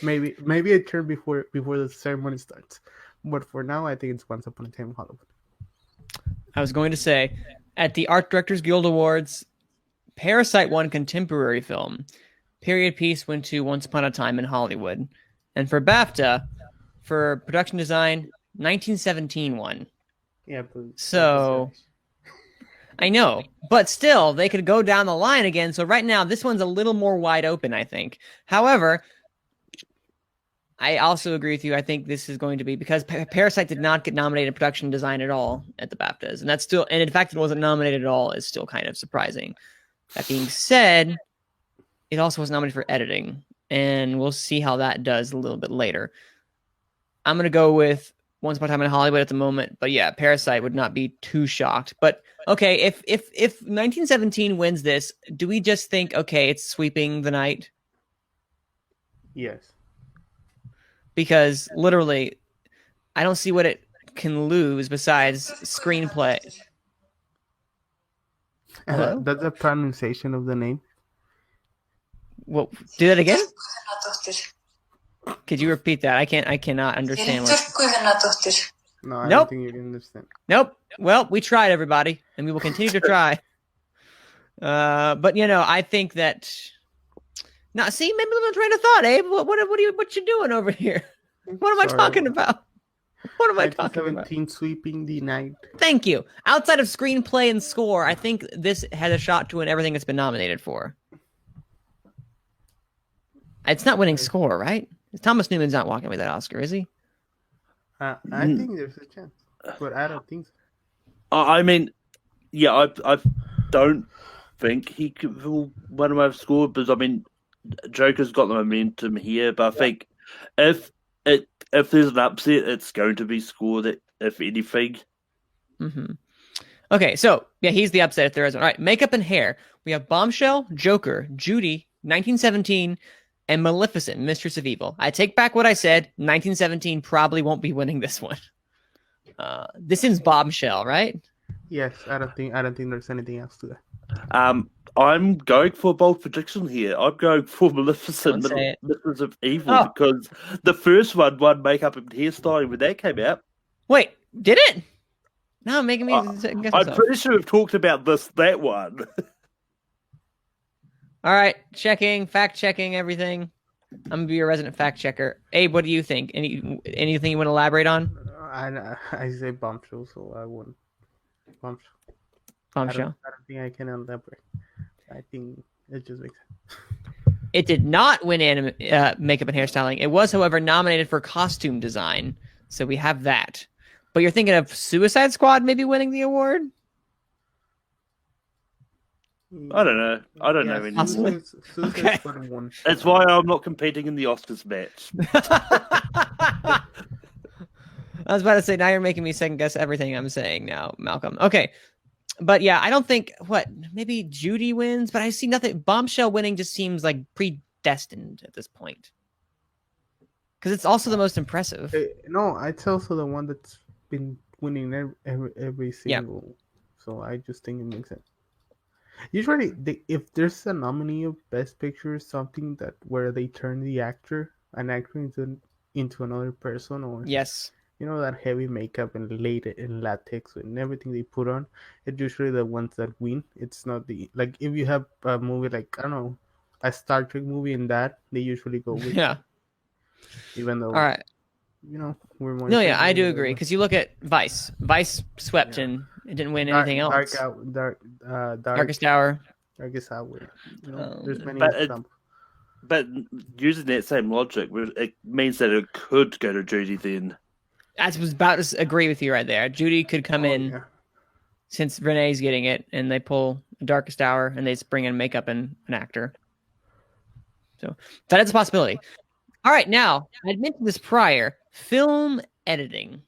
Maybe I turn before the ceremony starts, but for now, I think it's Once Upon a Time in Hollywood. I was going to say, at the Art Directors Guild Awards, Parasite won Contemporary Film. Period Piece went to Once Upon a Time in Hollywood. And for BAFTA, for Production Design, 1917 won. Yeah, but so I know, but still, they could go down the line again. So right now, this one's a little more wide open, I think. However, I also agree with you. I think this is going to be, because Parasite did not get nominated in production design at all at the BAFTAs, and that's still, and in fact, it wasn't nominated at all, is still kind of surprising. That being said, it also was nominated for editing, and we'll see how that does a little bit later. I'm going to go with Once Upon a Time in Hollywood at the moment, but yeah, Parasite would not be too shocked. But okay, if 1917 wins this, do we just think, okay, it's sweeping the night? Yes. Because literally, I don't see what it can lose besides screenplay. That's the pronunciation of the name. Well, do that again? Could you repeat that? I cannot understand what. No, I don't think you can understand. Nope. Well, we tried, everybody, and we will continue to try. But I think that. Now, see, maybe a little train of thought, Abe. What you doing over here? What am I talking about? What am I talking about? 17 sweeping the night. Thank you. Outside of screenplay and score, I think this has a shot to win everything it's been nominated for. It's not winning score, right? Thomas Newman's not walking away with that Oscar, is he? I think there's a chance, but I don't think so. I mean, yeah, I don't think he will win away with score, because I mean, Joker's got the momentum here, but I think if if there's an upset, it's going to be score that, if anything. Mm-hmm. Okay, so yeah, he's the upset if there is one. All right, makeup and hair. We have Bombshell, Joker, Judy, 1917, and Maleficent, Mistress of Evil. I take back what I said. 1917 probably won't be winning this one. This is Bombshell, right? Yes, I don't think there's anything else to that. I'm going for a bold prediction here. I'm going for Maleficent, Don't say it. Mistress of Evil, Oh. because the first one won makeup and hairstyling when that came out. Wait, did it? No, making me second guess I'm myself. pretty sure we've talked about that one. All right, fact checking everything. I'm gonna be your resident fact checker. Abe, what do you think? Anything you want to elaborate on? I say Bombshell, so I wouldn't. Bombshell. Bombshell. I don't think I can elaborate. I think it just makes sense. It did not win makeup and hairstyling. It was, however, nominated for costume design. So we have that. But you're thinking of Suicide Squad maybe winning the award? I don't know. I don't know. Possibly. Okay. Squad won. That's why I'm not competing in the Oscars match. I was about to say, now you're making me second guess everything I'm saying now, Malcolm. Okay. But yeah, I don't think, maybe Judy wins, but I see nothing. Bombshell winning just seems like predestined at this point. Because it's also the most impressive. No, it's also the one that's been winning every single. Yeah. So I just think it makes sense. Usually, if there's a nominee of Best Picture, something where they turn an actor into another person, or yes, that heavy makeup and latex and everything they put on, it's usually the ones that win. It's not if you have a movie like, I don't know, a Star Trek movie, and that they usually go with. Yeah. Even though, all right, we're more. No, yeah, I do agree, because you look at Vice. Vice swept and it didn't win anything else. Darkest Hour. Darkest Hour. There's many examples. But using that same logic, it means that it could go to Judy then. I was about to agree with you right there. Judy could come in since Renee's getting it, and they pull Darkest Hour, and they just bring in makeup and an actor. So that is a possibility. All right, now, I mentioned this prior, film editing.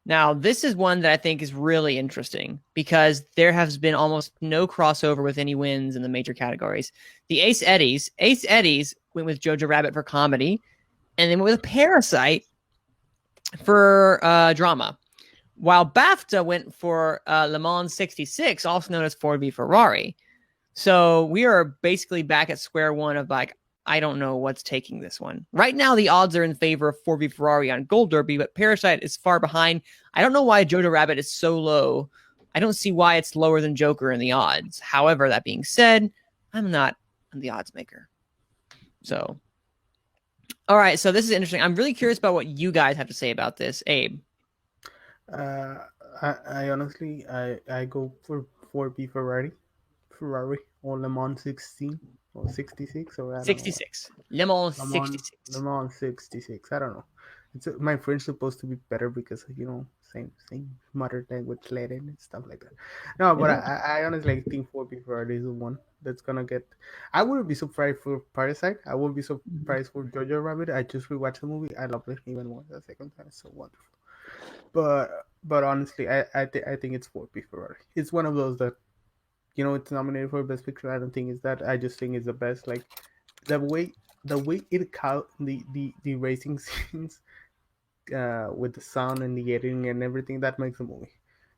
Now, this is one that I think is really interesting because there has been almost no crossover with any wins in the major categories. The Ace Eddies went with Jojo Rabbit for comedy, and they went with Parasite for drama, while BAFTA went for Le Mans 66, also known as Ford v Ferrari. So we are basically back at square one of I don't know what's taking this one. Right now, the odds are in favor of Ford v Ferrari on Gold Derby, but Parasite is far behind. I don't know why Jojo Rabbit is so low. I don't see why it's lower than Joker in the odds. However, that being said, I'm not the odds maker. So, all right. So this is interesting. I'm really curious about what you guys have to say about this, Abe. I honestly, I go for Ford v Ferrari or Le Mans 16. Or 66 or 66. Le Mans 66. Le Mans 66. I don't know. My French supposed to be better because same mother language Latin and stuff like that. No, but I honestly think Ford v Ferrari is the one that's gonna get. I wouldn't be surprised for Parasite. I wouldn't be surprised for Jojo Rabbit. I just rewatched the movie. I love it even more the second time. It's so wonderful. But honestly, I think it's Ford v Ferrari. It's one of those that. It's nominated for Best Picture. I don't think it's that. I just think it's the best. Like the way it count the racing scenes with the sound and the editing and everything that makes the movie.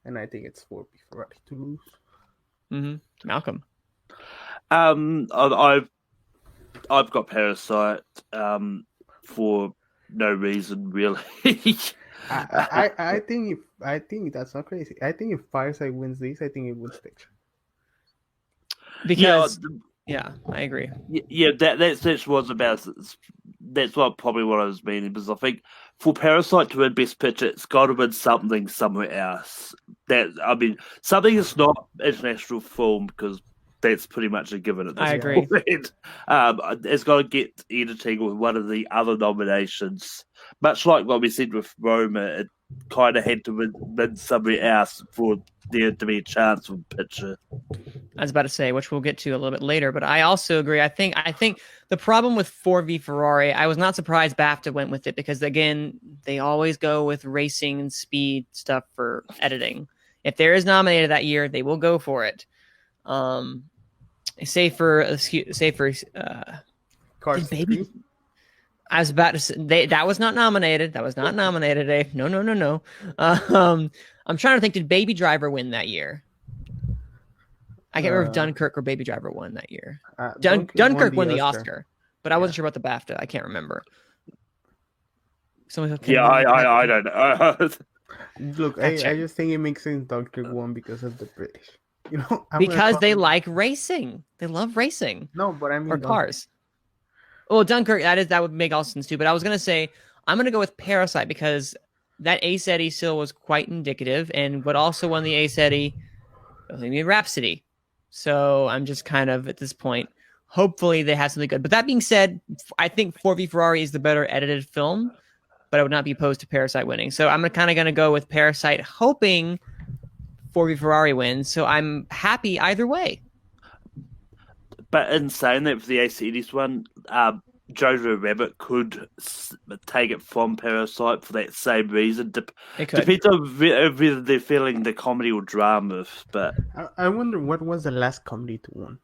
And I think it's Ford v Ferrari to lose. Mm-hmm. Malcolm. I've got Parasite for no reason really. I think that's not crazy. I think if Parasite wins this, I think it wins Picture. Because I agree. Yeah, that's what about. That's what I was meaning, because I think for Parasite to win Best Picture, it's got to win somewhere else. Something that's not international film, because that's pretty much a given at this I agree. point. It's got to get editing with one of the other nominations. Much like what we said with Roma, it kind of had to win somebody else for there to be a chance with picture. I was about to say, which we'll get to a little bit later, but I also agree. I think the problem with 4v Ferrari, I was not surprised BAFTA went with it because, again, they always go with racing and speed stuff for editing. If there is nominated that year, they will go for it. Say for Cars baby. 3? I was about to say that was not nominated. That was not nominated, Dave. No. I'm trying to think. Did Baby Driver win that year? I can't remember if Dunkirk or Baby Driver won that year. Dunkirk won the Oscar, but I wasn't sure about the BAFTA. I can't remember. I don't know. Look, I just think it makes sense Dunkirk won because of the British. You know, because they like racing. They love racing. No, but I mean or cars. Well, Dunkirk, that would make all sense too. But I was gonna say I'm gonna go with Parasite because that Ace Eddie still was quite indicative, and what also won the Ace Eddie, Rhapsody. So I'm just kind of at this point, hopefully they have something good. But that being said, I think 4v Ferrari is the better edited film, but I would not be opposed to Parasite winning. So I'm kind of going to go with Parasite, hoping 4v Ferrari wins. So I'm happy either way. But in saying that, for the ACDs one, Jojo Rabbit could take it from Parasite for that same reason. Depends on whether they're feeling the comedy or drama. But I wonder what was the last comedy to win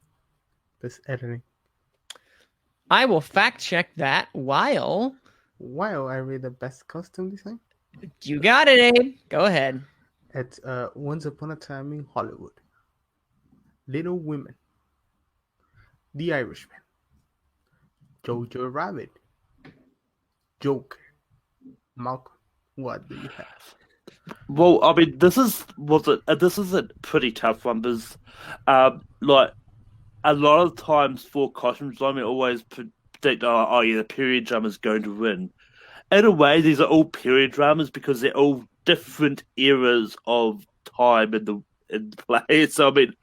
this editing. I will fact check that while I read the best costume design. You got it, Abe. Go ahead. It's Once Upon a Time in Hollywood, Little Women, The Irishman, Jojo Rabbit, Joker, Malcolm. What do you have? Well, I mean, this is a pretty tough one because, like, a lot of times for costume design, we always predict, the period drama is going to win. In a way, these are all period dramas because they're all different eras of time in the play. So I mean,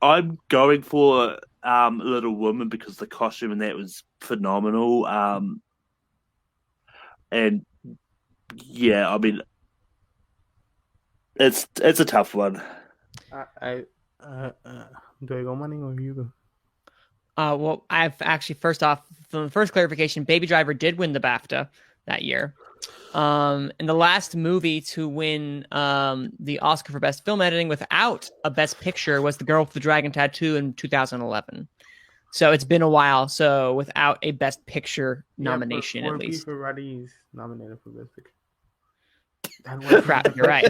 I'm going for Little Woman because the costume in that was phenomenal. And yeah, I mean, it's a tough one. Do I go money or you go? Well, I've actually, first off, from the first clarification, Baby Driver did win the BAFTA that year. And the last movie to win the Oscar for Best Film Editing without a Best Picture was The Girl with the Dragon Tattoo in 2011. So it's been a while. So without a Best Picture nomination, at least. Ferrari is nominated for Best Picture. Crap, you're right.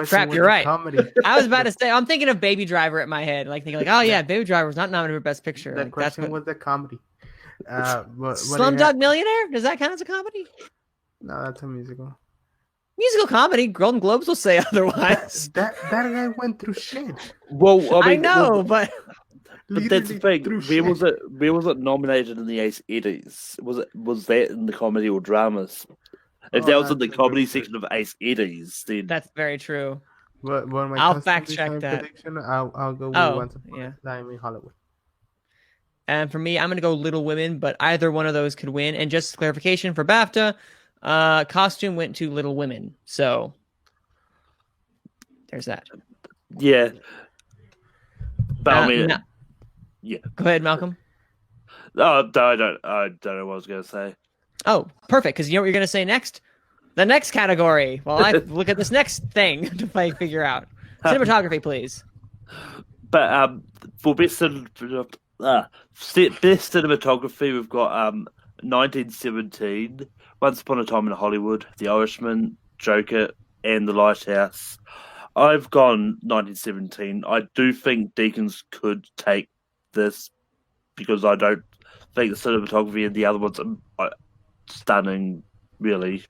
Crap, you're right. Comedy. I was about to say, I'm thinking of Baby Driver at my head, oh yeah, Baby Driver was not nominated for Best Picture. That question was the comedy. Slumdog Millionaire? Does that count as a comedy? No, that's a musical. Musical comedy. Golden Globes will say otherwise. That guy went through shit. Well, I know, but that's the thing. Where was it nominated in the Ace Eddies? Was that in the comedy or dramas? If that was in the comedy section of Ace Eddies, then that's very true. But I'll fact check that. I'll go with Once Upon a Time in Hollywood. And for me, I'm going to go Little Women, but either one of those could win. And just clarification for BAFTA, costume went to Little Women. So there's that. Yeah. But I mean, yeah. Go ahead, Malcolm. Oh, no, I don't know what I was going to say. Oh, perfect. Because you know what you're going to say next? The next category. Well, I look at this next thing to figure out. Cinematography, please. But for best cinematography, we've got 1917, Once Upon a Time in Hollywood, The Irishman, Joker, and The Lighthouse. I've gone 1917. I do think Deakins could take this because I don't think the cinematography and the other ones are stunning, really.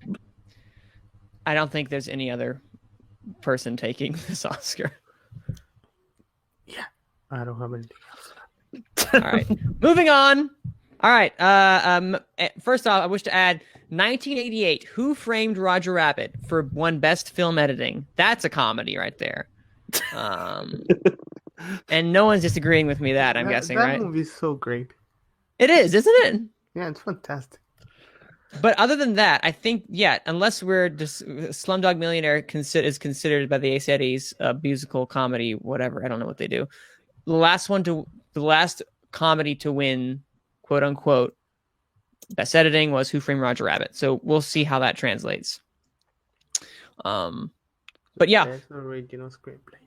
I don't think there's any other person taking this Oscar. Yeah, I don't have anything else. All right, moving on. All right. First off, I wish to add 1988. Who Framed Roger Rabbit for one Best Film Editing? That's a comedy right there. And no one's disagreeing with me that I'm guessing, that right? movie is so great. It is, isn't it? Yeah, it's fantastic. But other than that, I think, yeah, unless we're just Slumdog Millionaire is considered by the ACETIs a musical comedy, whatever. I don't know what they do. The last comedy to win, quote unquote, best editing was Who Framed Roger Rabbit. So we'll see how that translates. But yeah, Best original screenplay.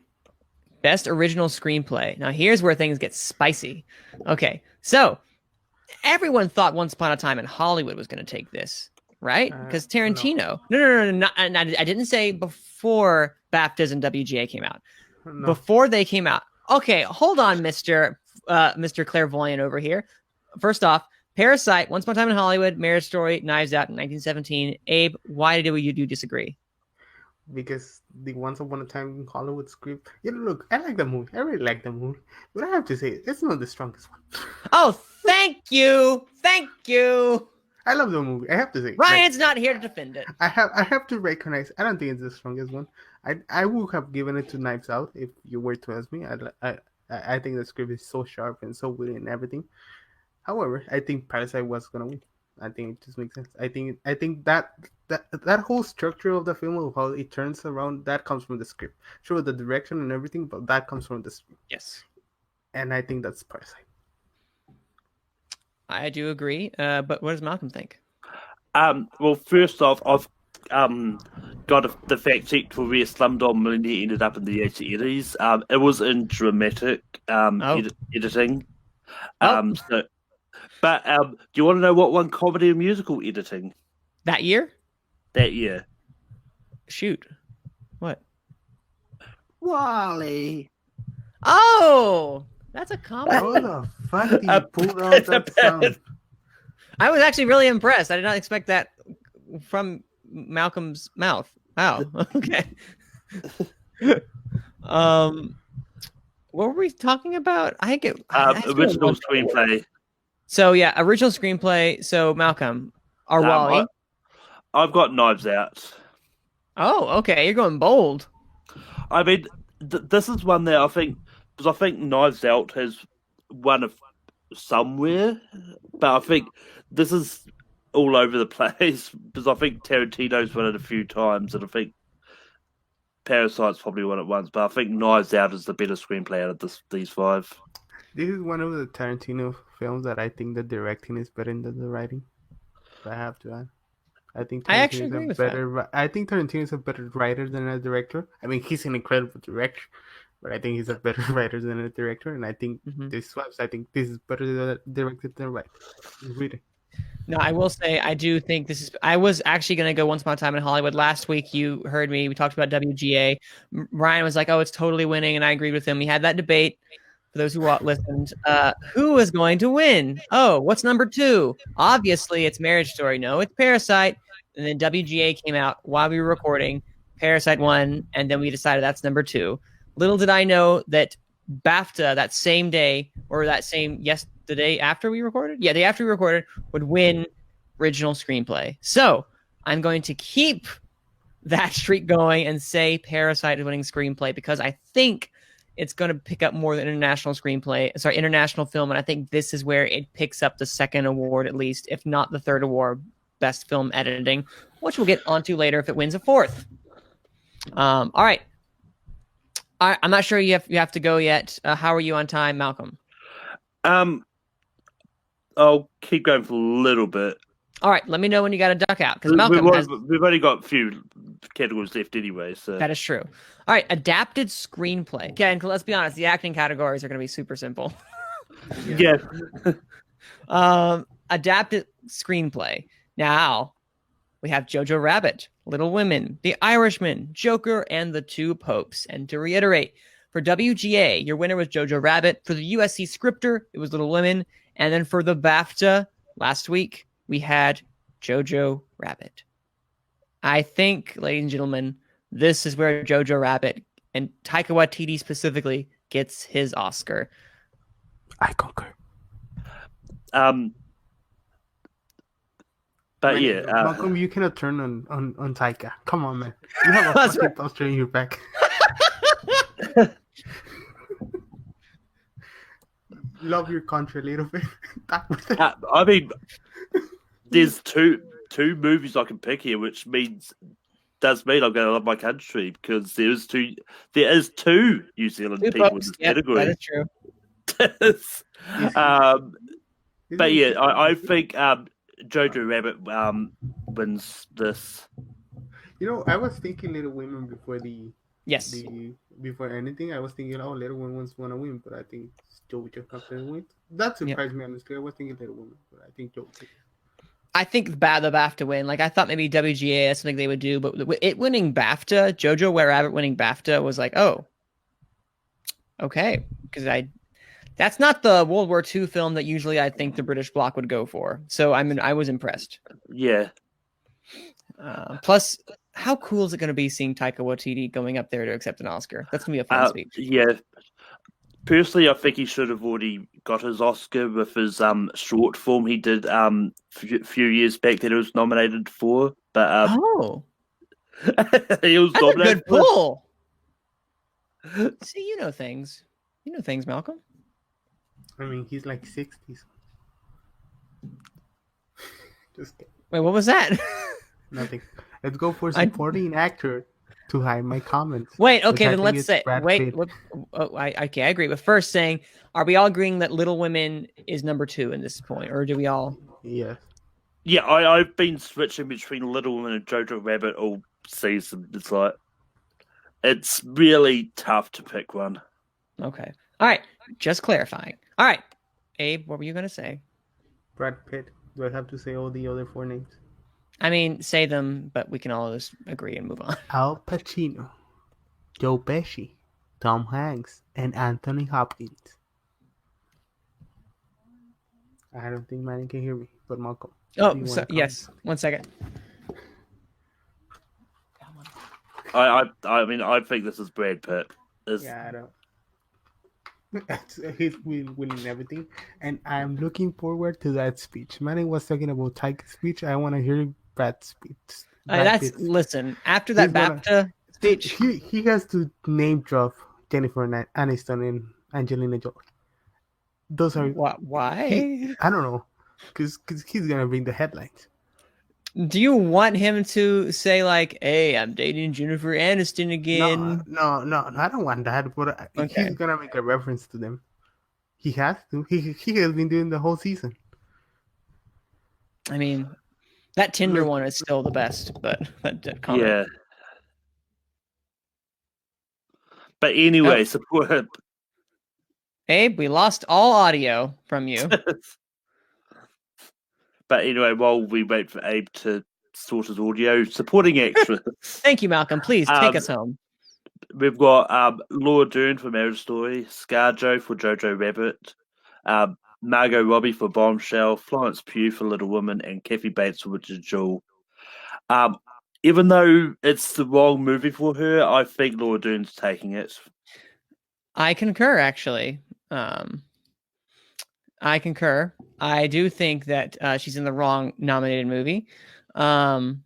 best original screenplay. Now here's where things get spicy. Okay, so everyone thought Once Upon a Time in Hollywood was going to take this, right? Because Tarantino. No. I didn't say before BAFTAs and WGA came out. No. Before they came out. Okay, hold on, Mr. Clairvoyant over here. First off, Parasite, Once Upon a Time in Hollywood, Marriage Story, Knives Out in 1917. Abe, why do you disagree? Because the Once Upon a Time in Hollywood script. Look, I like the movie. I really like the movie. But I have to say, it's not the strongest one. Oh, thank you. Thank you. I love the movie. I have to say. Ryan's not here to defend it. I have to recognize. I don't think it's the strongest one. I would have given it to Knives Out if you were to ask me. I think the script is so sharp and so witty and everything. However, I think Parasite was gonna win. I think it just makes sense. I think that whole structure of the film, of how it turns around, that comes from the script. Sure, the direction and everything, but that comes from the script. Yes. And I think that's Parasite. I do agree. But what does Malcolm think? Well, first off, I've got the fact check for where Slumdog Millionaire ended up in the 80s. It was in dramatic editing. But do you want to know what won comedy and musical editing that year? That year. Shoot. What? Wally. Oh, that's a comedy. How the fuck did you pull out that sound? I was actually really impressed. I did not expect that from Malcolm's mouth. Wow. Okay. What were we talking about? Original screenplay. So yeah, original screenplay. So Malcolm, or Wally? I've got Knives Out. Oh, okay. You're going bold. I mean, this is one that I think Knives Out has won somewhere, but I think this is all over the place because I think Tarantino's won it a few times, and I think Parasite's probably won it once, but I think Knives Out is the better screenplay out of these five. This is one of the Tarantino films that I think the directing is better than the writing. I have to add. I think I actually agree with that. I think Tarantino is a better writer than a director. I mean, he's an incredible director, but I think he's a better writer than a director. And I think this is better directed than right. Reading. No, I will say I do think this is. I was actually going to go Once Upon a Time in Hollywood last week. You heard me. We talked about WGA. Ryan was like, "Oh, it's totally winning," and I agreed with him. We had that debate. For those who listened, who is going to win? Oh, what's number 2? Obviously, it's Marriage Story. No, it's Parasite. And then WGA came out while we were recording. Parasite won, and then we decided that's number 2. Little did I know that BAFTA that same day, or the day after we recorded? Yeah, the day after we recorded, would win original screenplay. So I'm going to keep that streak going and say Parasite is winning screenplay because I think it's going to pick up more than international film. And I think this is where it picks up the second award, at least, if not the third award, best film editing, which we'll get onto later if it wins a 4th. All right. I'm not sure you have to go yet. How are you on time, Malcolm? I'll keep going for a little bit. All right. Let me know when you got to duck out. Because we've only got a few categories left anyway. So that is true. All right. Adapted screenplay. Okay. And let's be honest. The acting categories are going to be super simple. Yeah. Adapted screenplay. Now, we have Jojo Rabbit, Little Women, The Irishman, Joker, and The Two Popes. And to reiterate, for WGA, your winner was Jojo Rabbit. For the USC scripter, it was Little Women. And then for the BAFTA last week, we had Jojo Rabbit. I think, ladies and gentlemen, this is where Jojo Rabbit, and Taika Waititi specifically, gets his Oscar. I concur. But yeah, Malcolm, you cannot turn on Taika. Come on, man. You have a fucking poster in your back. love your country a little bit. I mean, there's two movies I can pick here, which does mean I'm going to love my country because there is two New Zealand Two people folks. in this Yep, category. that is true. But yeah, I think Jojo Rabbit wins this. You know, I was thinking Little Women before Yes. before anything. I was thinking, oh, Little Women's want to win, but I think Jojo comes to win. That surprised me honestly. I was thinking Little Women, but I think Jojo. I think the BAFTA win. Like I thought maybe WGA is something they would do, but it winning BAFTA, Jojo Rabbit winning BAFTA was like, oh, okay, because that's not the World War II film that usually I think the British bloc would go for. So I was impressed. Yeah. Plus, how cool is it going to be seeing Taika Waititi going up there to accept an Oscar? That's going to be a fun speech. Yeah. Personally, I think he should have already got his Oscar with his short film he did few years back that he was nominated for. But he was that's nominated. A good pull. See, you know things. You know things, Malcolm. I mean, he's like 60s. Just kidding. Wait, what was that? Nothing. Let's go for supporting actor to hide my comments. Wait, okay, then let's say. Wait, I agree. But first, saying, are we all agreeing that Little Women is number 2 in this point, or do we all? Yes. Yeah, I've been switching between Little Women and Jojo Rabbit all season. It's really tough to pick one. Okay. All right. Just clarifying. All right. Abe, what were you going to say? Brad Pitt. Do I have to say all the other 4 names? I mean, say them, but we can all just agree and move on. Al Pacino, Joe Pesci, Tom Hanks, and Anthony Hopkins. I don't think Manny can hear me, but Malcolm. Oh, yes. 1 second. I mean, I think this is Brad Pitt. Yeah, I don't. He's winning everything, and I'm looking forward to that speech. Manny was talking about Taika's speech. I want to hear Brad's speech. Listen. After that BAFTA speech, he has to name drop Jennifer Aniston and Angelina Jolie. Those are why? I don't know, because he's gonna bring the headlines. Do you want him to say like, "Hey, I'm dating Jennifer Aniston again"? No, I don't want that. But he's gonna make a reference to them. He has to. He has been doing the whole season. I mean, that Tinder one is still the best, but yeah. But anyway, support. Abe, we lost all audio from you. But anyway, while we wait for Abe to sort his audio, supporting extras. Thank you, Malcolm. Please take us home. We've got Laura Dern for Marriage Story, ScarJo for Jojo Rabbit, Margot Robbie for Bombshell, Florence Pugh for Little Women, and Kathy Bates for Richard Jewell. Even though it's the wrong movie for her, I think Laura Dern's taking it. I concur, actually. I concur. I do think that she's in the wrong nominated movie. In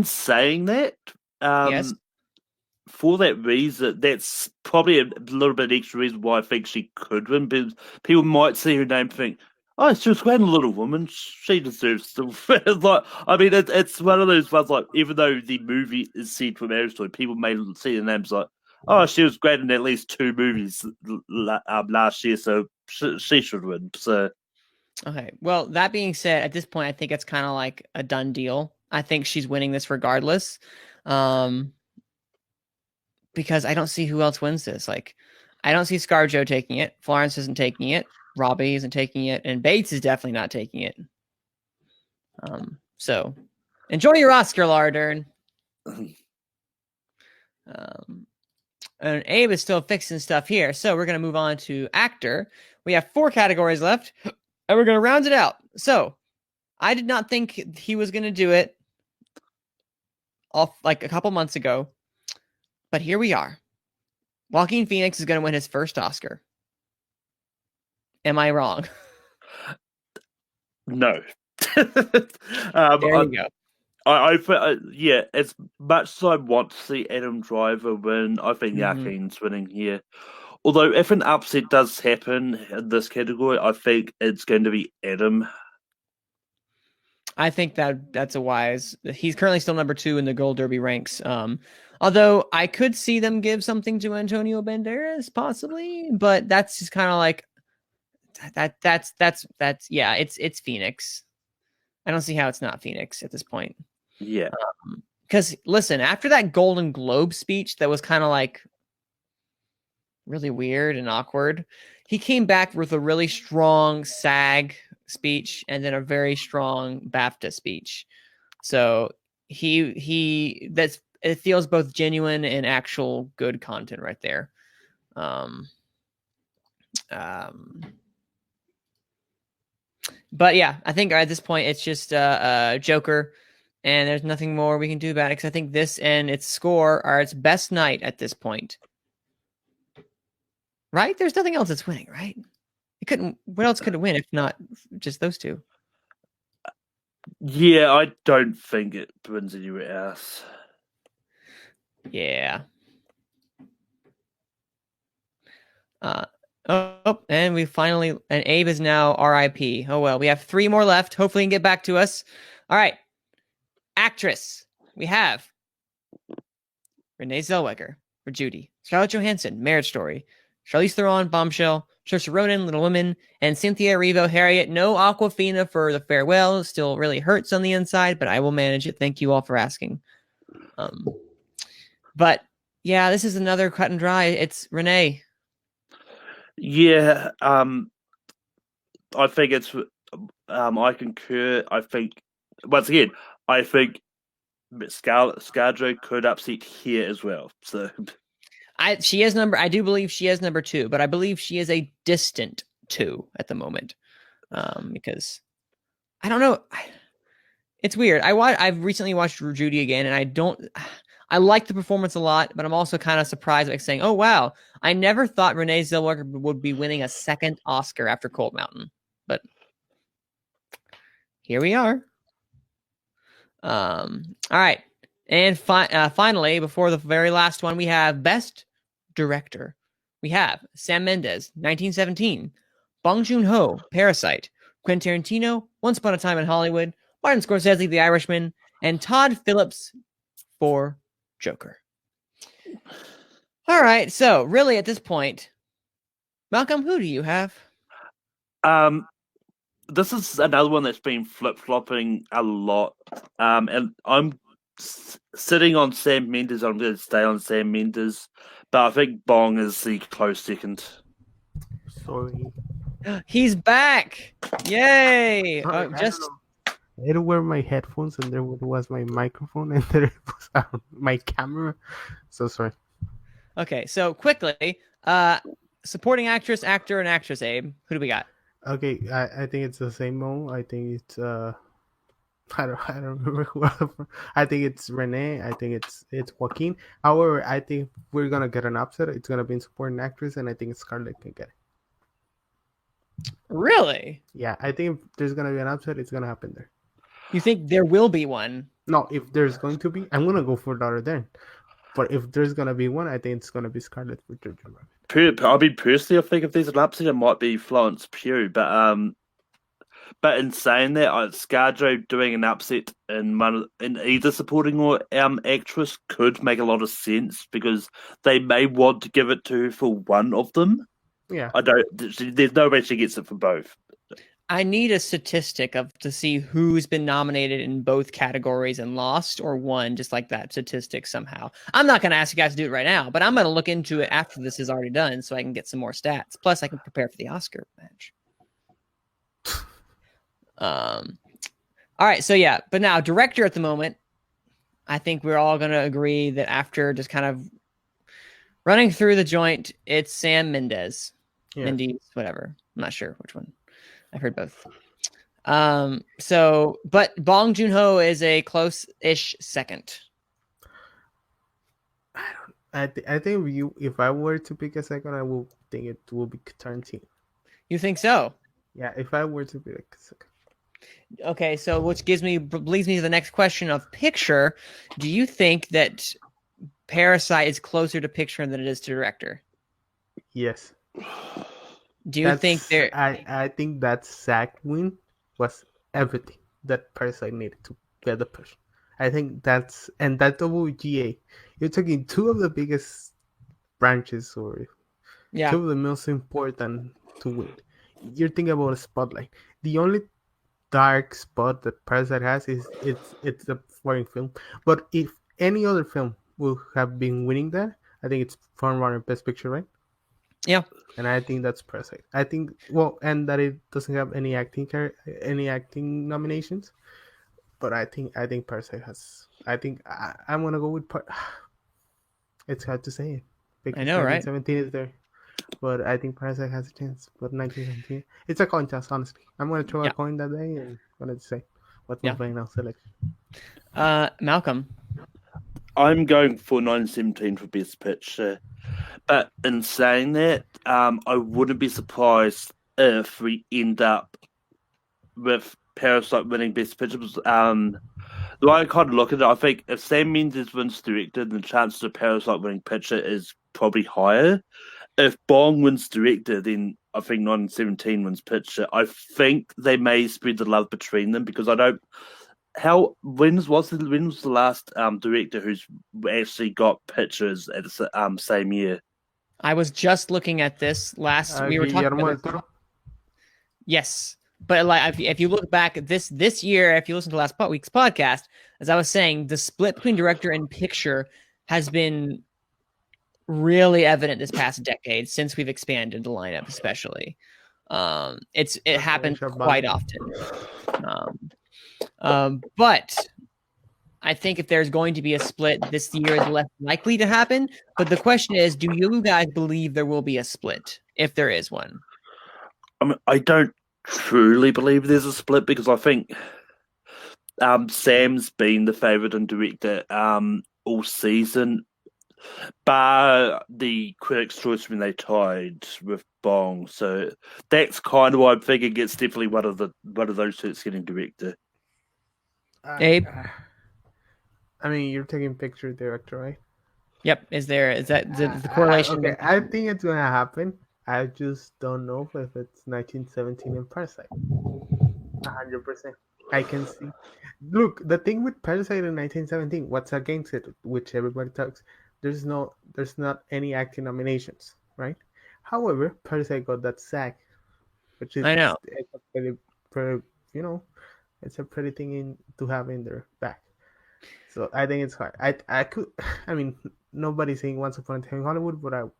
saying that, yes. For that reason, that's probably a little bit extra reason why I think she could win. Because people might see her name and think, "Oh, she was great in Little Woman. She deserves to." It's one of those ones. Like, even though the movie is set for Marriage Story, people may see the names like, "Oh, she was great in at least 2 movies last year, so she should win." So, okay. Well, that being said, at this point, I think it's kind of like a done deal. I think she's winning this regardless, because I don't see who else wins this. Like, I don't see ScarJo taking it. Florence isn't taking it. Robbie isn't taking it, and Bates is definitely not taking it. So, enjoy your Oscar, Laura Dern. And Abe is still fixing stuff here. So we're going to move on to actor. We have 4 categories left, and we're going to round it out. So I did not think he was going to do it off like a couple months ago, but here we are. Joaquin Phoenix is going to win his first Oscar. Am I wrong? No. There you go. Yeah, as much as I want to see Adam Driver win, I think Joaquin's winning here. Although if an upset does happen in this category, I think it's going to be Adam. I think that's a wise. He's currently still number 2 in the Gold Derby ranks. Although I could see them give something to Antonio Banderas possibly, but that's just kind of like that's yeah. It's Phoenix. I don't see how it's not Phoenix at this point. Yeah. Because listen, after that Golden Globe speech that was kind of like really weird and awkward, he came back with a really strong SAG speech and then a very strong BAFTA speech. So it feels both genuine and actual good content right there. But yeah, I think at this point it's just Joker, and there's nothing more we can do about it because I think this and its score are its best night at this point. Right? There's nothing else that's winning, right? It couldn't. What else could it win if not just those two? Yeah, I don't think it wins anywhere else. Yeah. And we finally, and Abe is now RIP. Oh well, we have 3 more left. Hopefully, he can get back to us. All right, actress. We have Renee Zellweger for Judy, Scarlett Johansson, Marriage Story, Charlize Theron, Bombshell, Saoirse Ronan, Little Women, and Cynthia Erivo, Harriet. No Aquafina for The Farewell. It still really hurts on the inside, but I will manage it. Thank you all for asking. But yeah, this is another cut and dry. It's Renee. Yeah, I think it's. I concur. I think once again, I think Scarjo could upset here as well. So, I do believe she is number 2, but I believe she is a distant 2 at the moment, because I don't know. It's weird. I've recently watched Judy again, and I like the performance a lot, but I'm also kind of surprised, like saying, "Oh wow, I never thought Renee Zellweger would be winning a second Oscar after Cold Mountain," but here we are. All right, and finally, before the very last one, we have Best Director. We have Sam Mendes, 1917, Bong Joon-ho, Parasite, Quentin Tarantino, Once Upon a Time in Hollywood, Martin Scorsese, The Irishman, and Todd Phillips for Joker. All right, so really at this point, Malcolm, who do you have? This is another one that's been flip-flopping a lot, and I'm sitting on Sam Mendes. I'm going to stay on Sam Mendes, but I think Bong is the close second. Sorry. He's back! Yay! I had to wear my headphones, and there was my microphone, and there was my camera. So sorry. Okay, so quickly, supporting actress, actor, and actress. Abe, who do we got? Okay, I think it's the same one. I think it's I don't remember who. I think it's Renee. I think it's Joaquin. However, I think we're gonna get an upset. It's gonna be in supporting actress, and I think Scarlett can get it. Really? Yeah, I think if there's gonna be an upset, it's gonna happen there. You think there will be one? No, if there's going to be, I'm gonna go for Daughter then. But if there's gonna be one, I think it's gonna be Scarlett for Jojo Rabbit. I mean, personally, I think if there's an upset, it might be Florence Pugh. But in saying that, ScarJo doing an upset in either supporting or actress could make a lot of sense because they may want to give it to her for one of them. Yeah, There's no way she gets it for both. I need a statistic to see who's been nominated in both categories and lost or won, just like that statistic somehow. I'm not going to ask you guys to do it right now, but I'm going to look into it after this is already done so I can get some more stats. Plus, I can prepare for the Oscar match. All right, so yeah, but now director at the moment, I think we're all going to agree that after just kind of running through the joint, it's Sam Mendes. Yeah. Mendes, whatever. I'm not sure which one. I've heard both. But Bong Joon-ho is a close-ish second. I think if I were to pick a second, I will think it will be Tarantino. You think so? Yeah, if I were to pick a second. Okay, so which leads me to the next question of picture. Do you think that Parasite is closer to picture than it is to director? Yes. Do you think there? I think that SAG win was everything that Parasite needed to get the push. I think that WGA. You're talking two of the biggest branches or Yeah, two of the most important to win. You're thinking about a spotlight. The only dark spot that Parasite has is it's a foreign film. But if any other film would have been winning that, I think it's front runner best picture, right? yeah. And I think that's Parasite. I think and that it doesn't have any acting nominations. But I think Parasite has. I'm gonna go with It's hard to say it I because know, right? 1917 is there, but I think Parasite has a chance. But 1917, it's a coin toss. Honestly, I'm gonna throw a Yeah, coin that day and gonna say what's my yeah. final selection. Malcolm. I'm going for 1917 for Best Picture. But in saying that, I wouldn't be surprised if we end up with Parasite winning Best Picture. The way I kind of look at it, I think if Sam Mendes wins director, then the chances of Parasite winning picture is probably higher. If Bong wins director, then I think 1917 wins picture. I think they may spread the love between them because I don't. When was the last director who's actually got pictures at the same year? I was just looking at this last. We were talking Guillermo about del this. Toro. Yes, but like if you look back at this year, if you listen to last week's podcast, as I was saying, the split between director and picture has been really evident this past decade since we've expanded the lineup, especially. It happens Sharp quite button. often. But I think if there's going to be a split, this year is less likely to happen. But the question is, do you guys believe there will be a split if there is one? I mean, I don't truly believe there's a split because I think Sam's been the favourite and director all season, bar the critics' choice when they tied with Bong. So that's kind of why I'm thinking it's definitely one of those two that's getting director. Abe? I mean, you're taking picture director, right? Yep. Is that the correlation? Okay, I think it's gonna happen. I just don't know if it's 1917 and Parasite. 100%. I can see. Look, the thing with Parasite in 1917, what's against it, which everybody talks, there's not any acting nominations, right? However, Parasite got that SAG, which is I know. it's a pretty, you know, it's a pretty thing to have in their back. So I think it's hard. I could, I mean, nobody's saying Once Upon a Time in Hollywood, but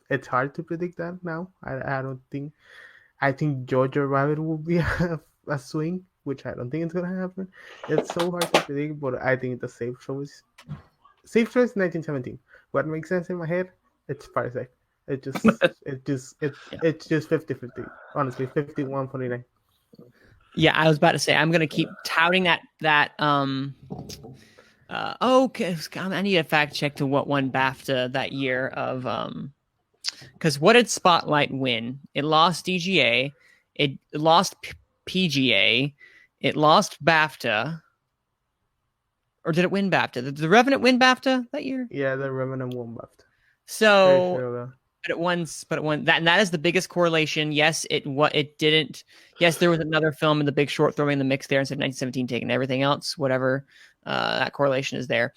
it's hard to predict that now. I don't think. I think Georgia Rabbit will be a swing, which I don't think it's gonna happen. It's so hard to predict, but I think the safe choice. Safe choice 1917. What makes sense in my head? It's Parasite. It just it's just 50-50. Honestly, 51-49. Yeah, I was about to say I'm gonna keep touting that. Okay, I need a fact check to what won BAFTA that year of because what did Spotlight win? It lost DGA, it lost PGA, it lost BAFTA, or did it win BAFTA? Did The Revenant win BAFTA that year? Yeah, the Revenant won BAFTA. So, Sure. but it won that, and that is the biggest correlation. Yes, it didn't. Yes, there was another film in The Big Short throwing in the mix there instead of 1917 taking everything else. Whatever, that correlation is there.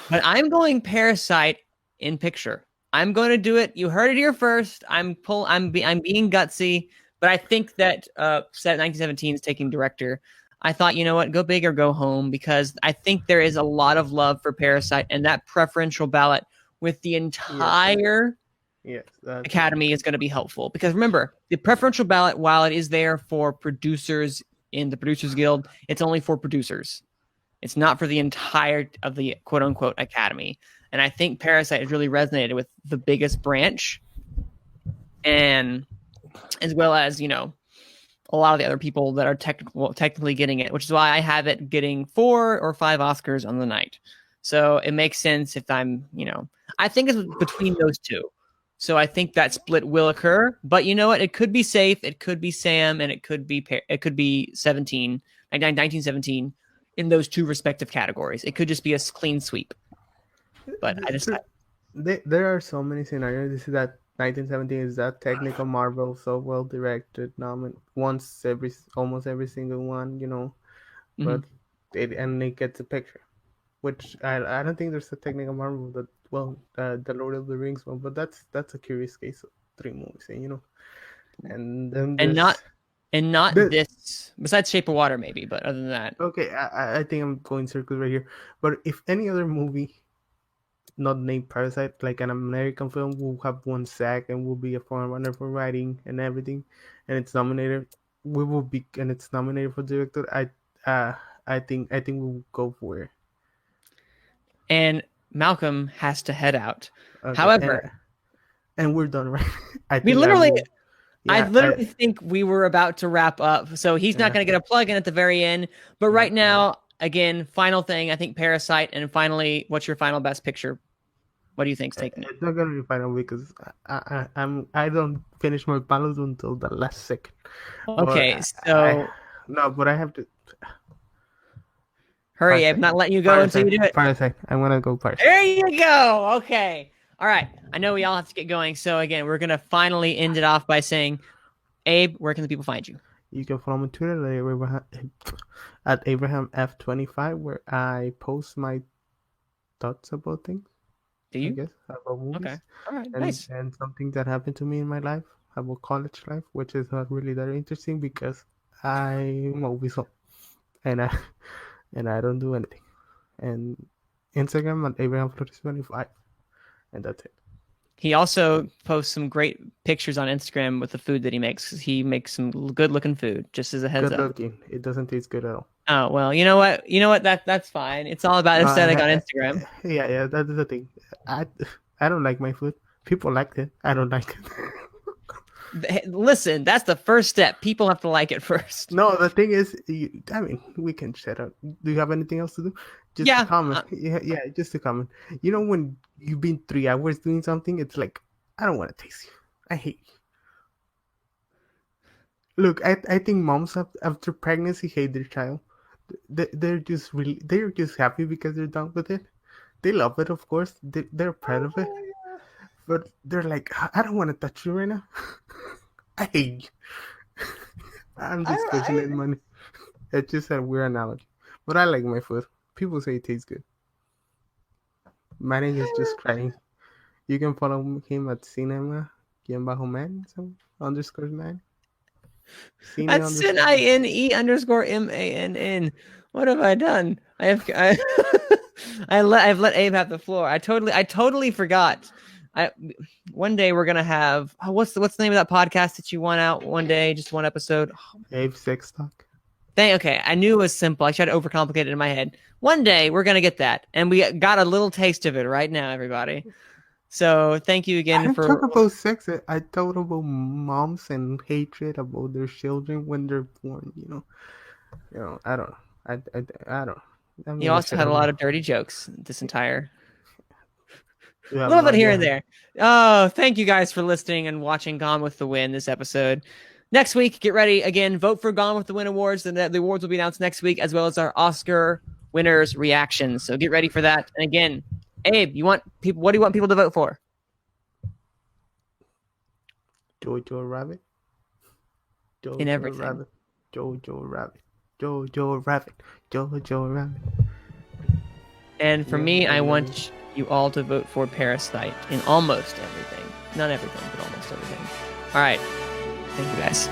But I'm going Parasite in picture. I'm going to do it. You heard it here first. I'm being gutsy, but I think that 1917 is taking director. I thought, you know what, go big or go home, because I think there is a lot of love for Parasite, and that preferential ballot with the entire Academy is going to be helpful. Because remember, the preferential ballot, while it is there for producers in the Producers Guild, it's only for producers. It's not for the entire of the quote unquote Academy. And I think Parasite has really resonated with the biggest branch, and as well as, you know, a lot of the other people that are technically getting it, which is why I have it getting 4 or 5 Oscars on the night. So it makes sense if I'm, you know, I think it's between those two. So I think that split will occur, but you know what? It could be safe. It could be Sam, and it could be 1917 in those two respective categories. It could just be a clean sweep. But there are so many scenarios. This is that 1917 is that technical marvel, so well directed, almost every single one, Mhm. but it gets a picture, which I don't think there's a technical marvel that the Lord of the Rings one, but that's a curious case of three movies, and then And not there's and not the this. Besides Shape of Water, maybe, but other than that, okay, I think I'm going circles right here, but if any other movie not named Parasite, like an American film, will have one SAG and will be a forerunner for writing and everything, and it's nominated. And it's nominated for director. Uh, I think we'll go for it. and Malcolm has to head out. Okay, However, and we're done, right? I we think I literally, will. I Yeah, literally think we were about to wrap up. So he's not yeah, going to get a plug in at the very end. But yeah. right now, again, final thing. I think Parasite, and finally, what's your final best picture? What do you think's taking it? It's not gonna be final because I don't finish my battles until the last second. But Okay, I so no, but I have to. hurry, I'm Parasite, not letting you go until Parasite, you do it. Parasite. I'm gonna go Parasite. There you go. Okay. All right. I know we all have to get going. So again, we're gonna finally end it off by saying, Abe, where can the people find you? You can follow me on Twitter at Abraham F25, where I post my thoughts about things. Do I you? guess about movies Okay. All right. and Nice. and something that happened to me in my life about college life, which is not really that interesting because I'm always home and I and I don't do anything. And Instagram at Abraham Flores 25, and that's it. He also posts some great pictures on Instagram with the food that he makes. He makes some good looking food, just as a heads Good up. looking. It doesn't taste good at all. Oh well, you know what? You know what? That's fine. It's all about aesthetic on Instagram. Yeah, that's the thing. I I don't like my food. People like it. I don't like it. Listen, that's the first step. People have to like it first. No, the thing is, I mean, we can shut up. Do you have anything else to do? Just Yeah. to comment. Yeah, just to comment. You know, when you've been 3 hours doing something, it's like, I don't want to taste you. I hate you. Look, I think moms after pregnancy hate their child. They're just happy because they're done with it. They love it, of course. They're proud of it, but they're like, I don't want to touch you right now. I hate you. I'm just pushing it money. It's just a weird analogy, but I like my food. People say it tastes good. My name is just crying. You can follow him at cinema_man, some underscore man. That's CINE_MANN. What have I done? I've let Abe have the floor. I totally forgot. One day we're gonna have what's the name of that podcast that you want out one day, just one episode? Abe Sex Talk. Okay, I knew it was simple. I tried to overcomplicate it in my head. One day we're gonna get that, and we got a little taste of it right now, everybody. So thank you again I don't for. talk about sex. I talk about moms and hatred about their children when they're born. I don't. I don't. You also had a lot of dirty jokes this entire. A A little bit here and there. Oh, thank you guys for listening and watching Gone with the Wind this episode. Next week, get ready again. Vote for Gone with the Wind awards. The awards will be announced next week, as well as our Oscar winners' reactions. So get ready for that. And again, Abe, what do you want people to vote for? Jojo Rabbit. In everything. Rabbit. Jojo Rabbit. Jojo Rabbit. Jojo Rabbit. And for me, I want you all to vote for Parasite in almost everything. Not everything, but almost everything. All right. Thank you, guys.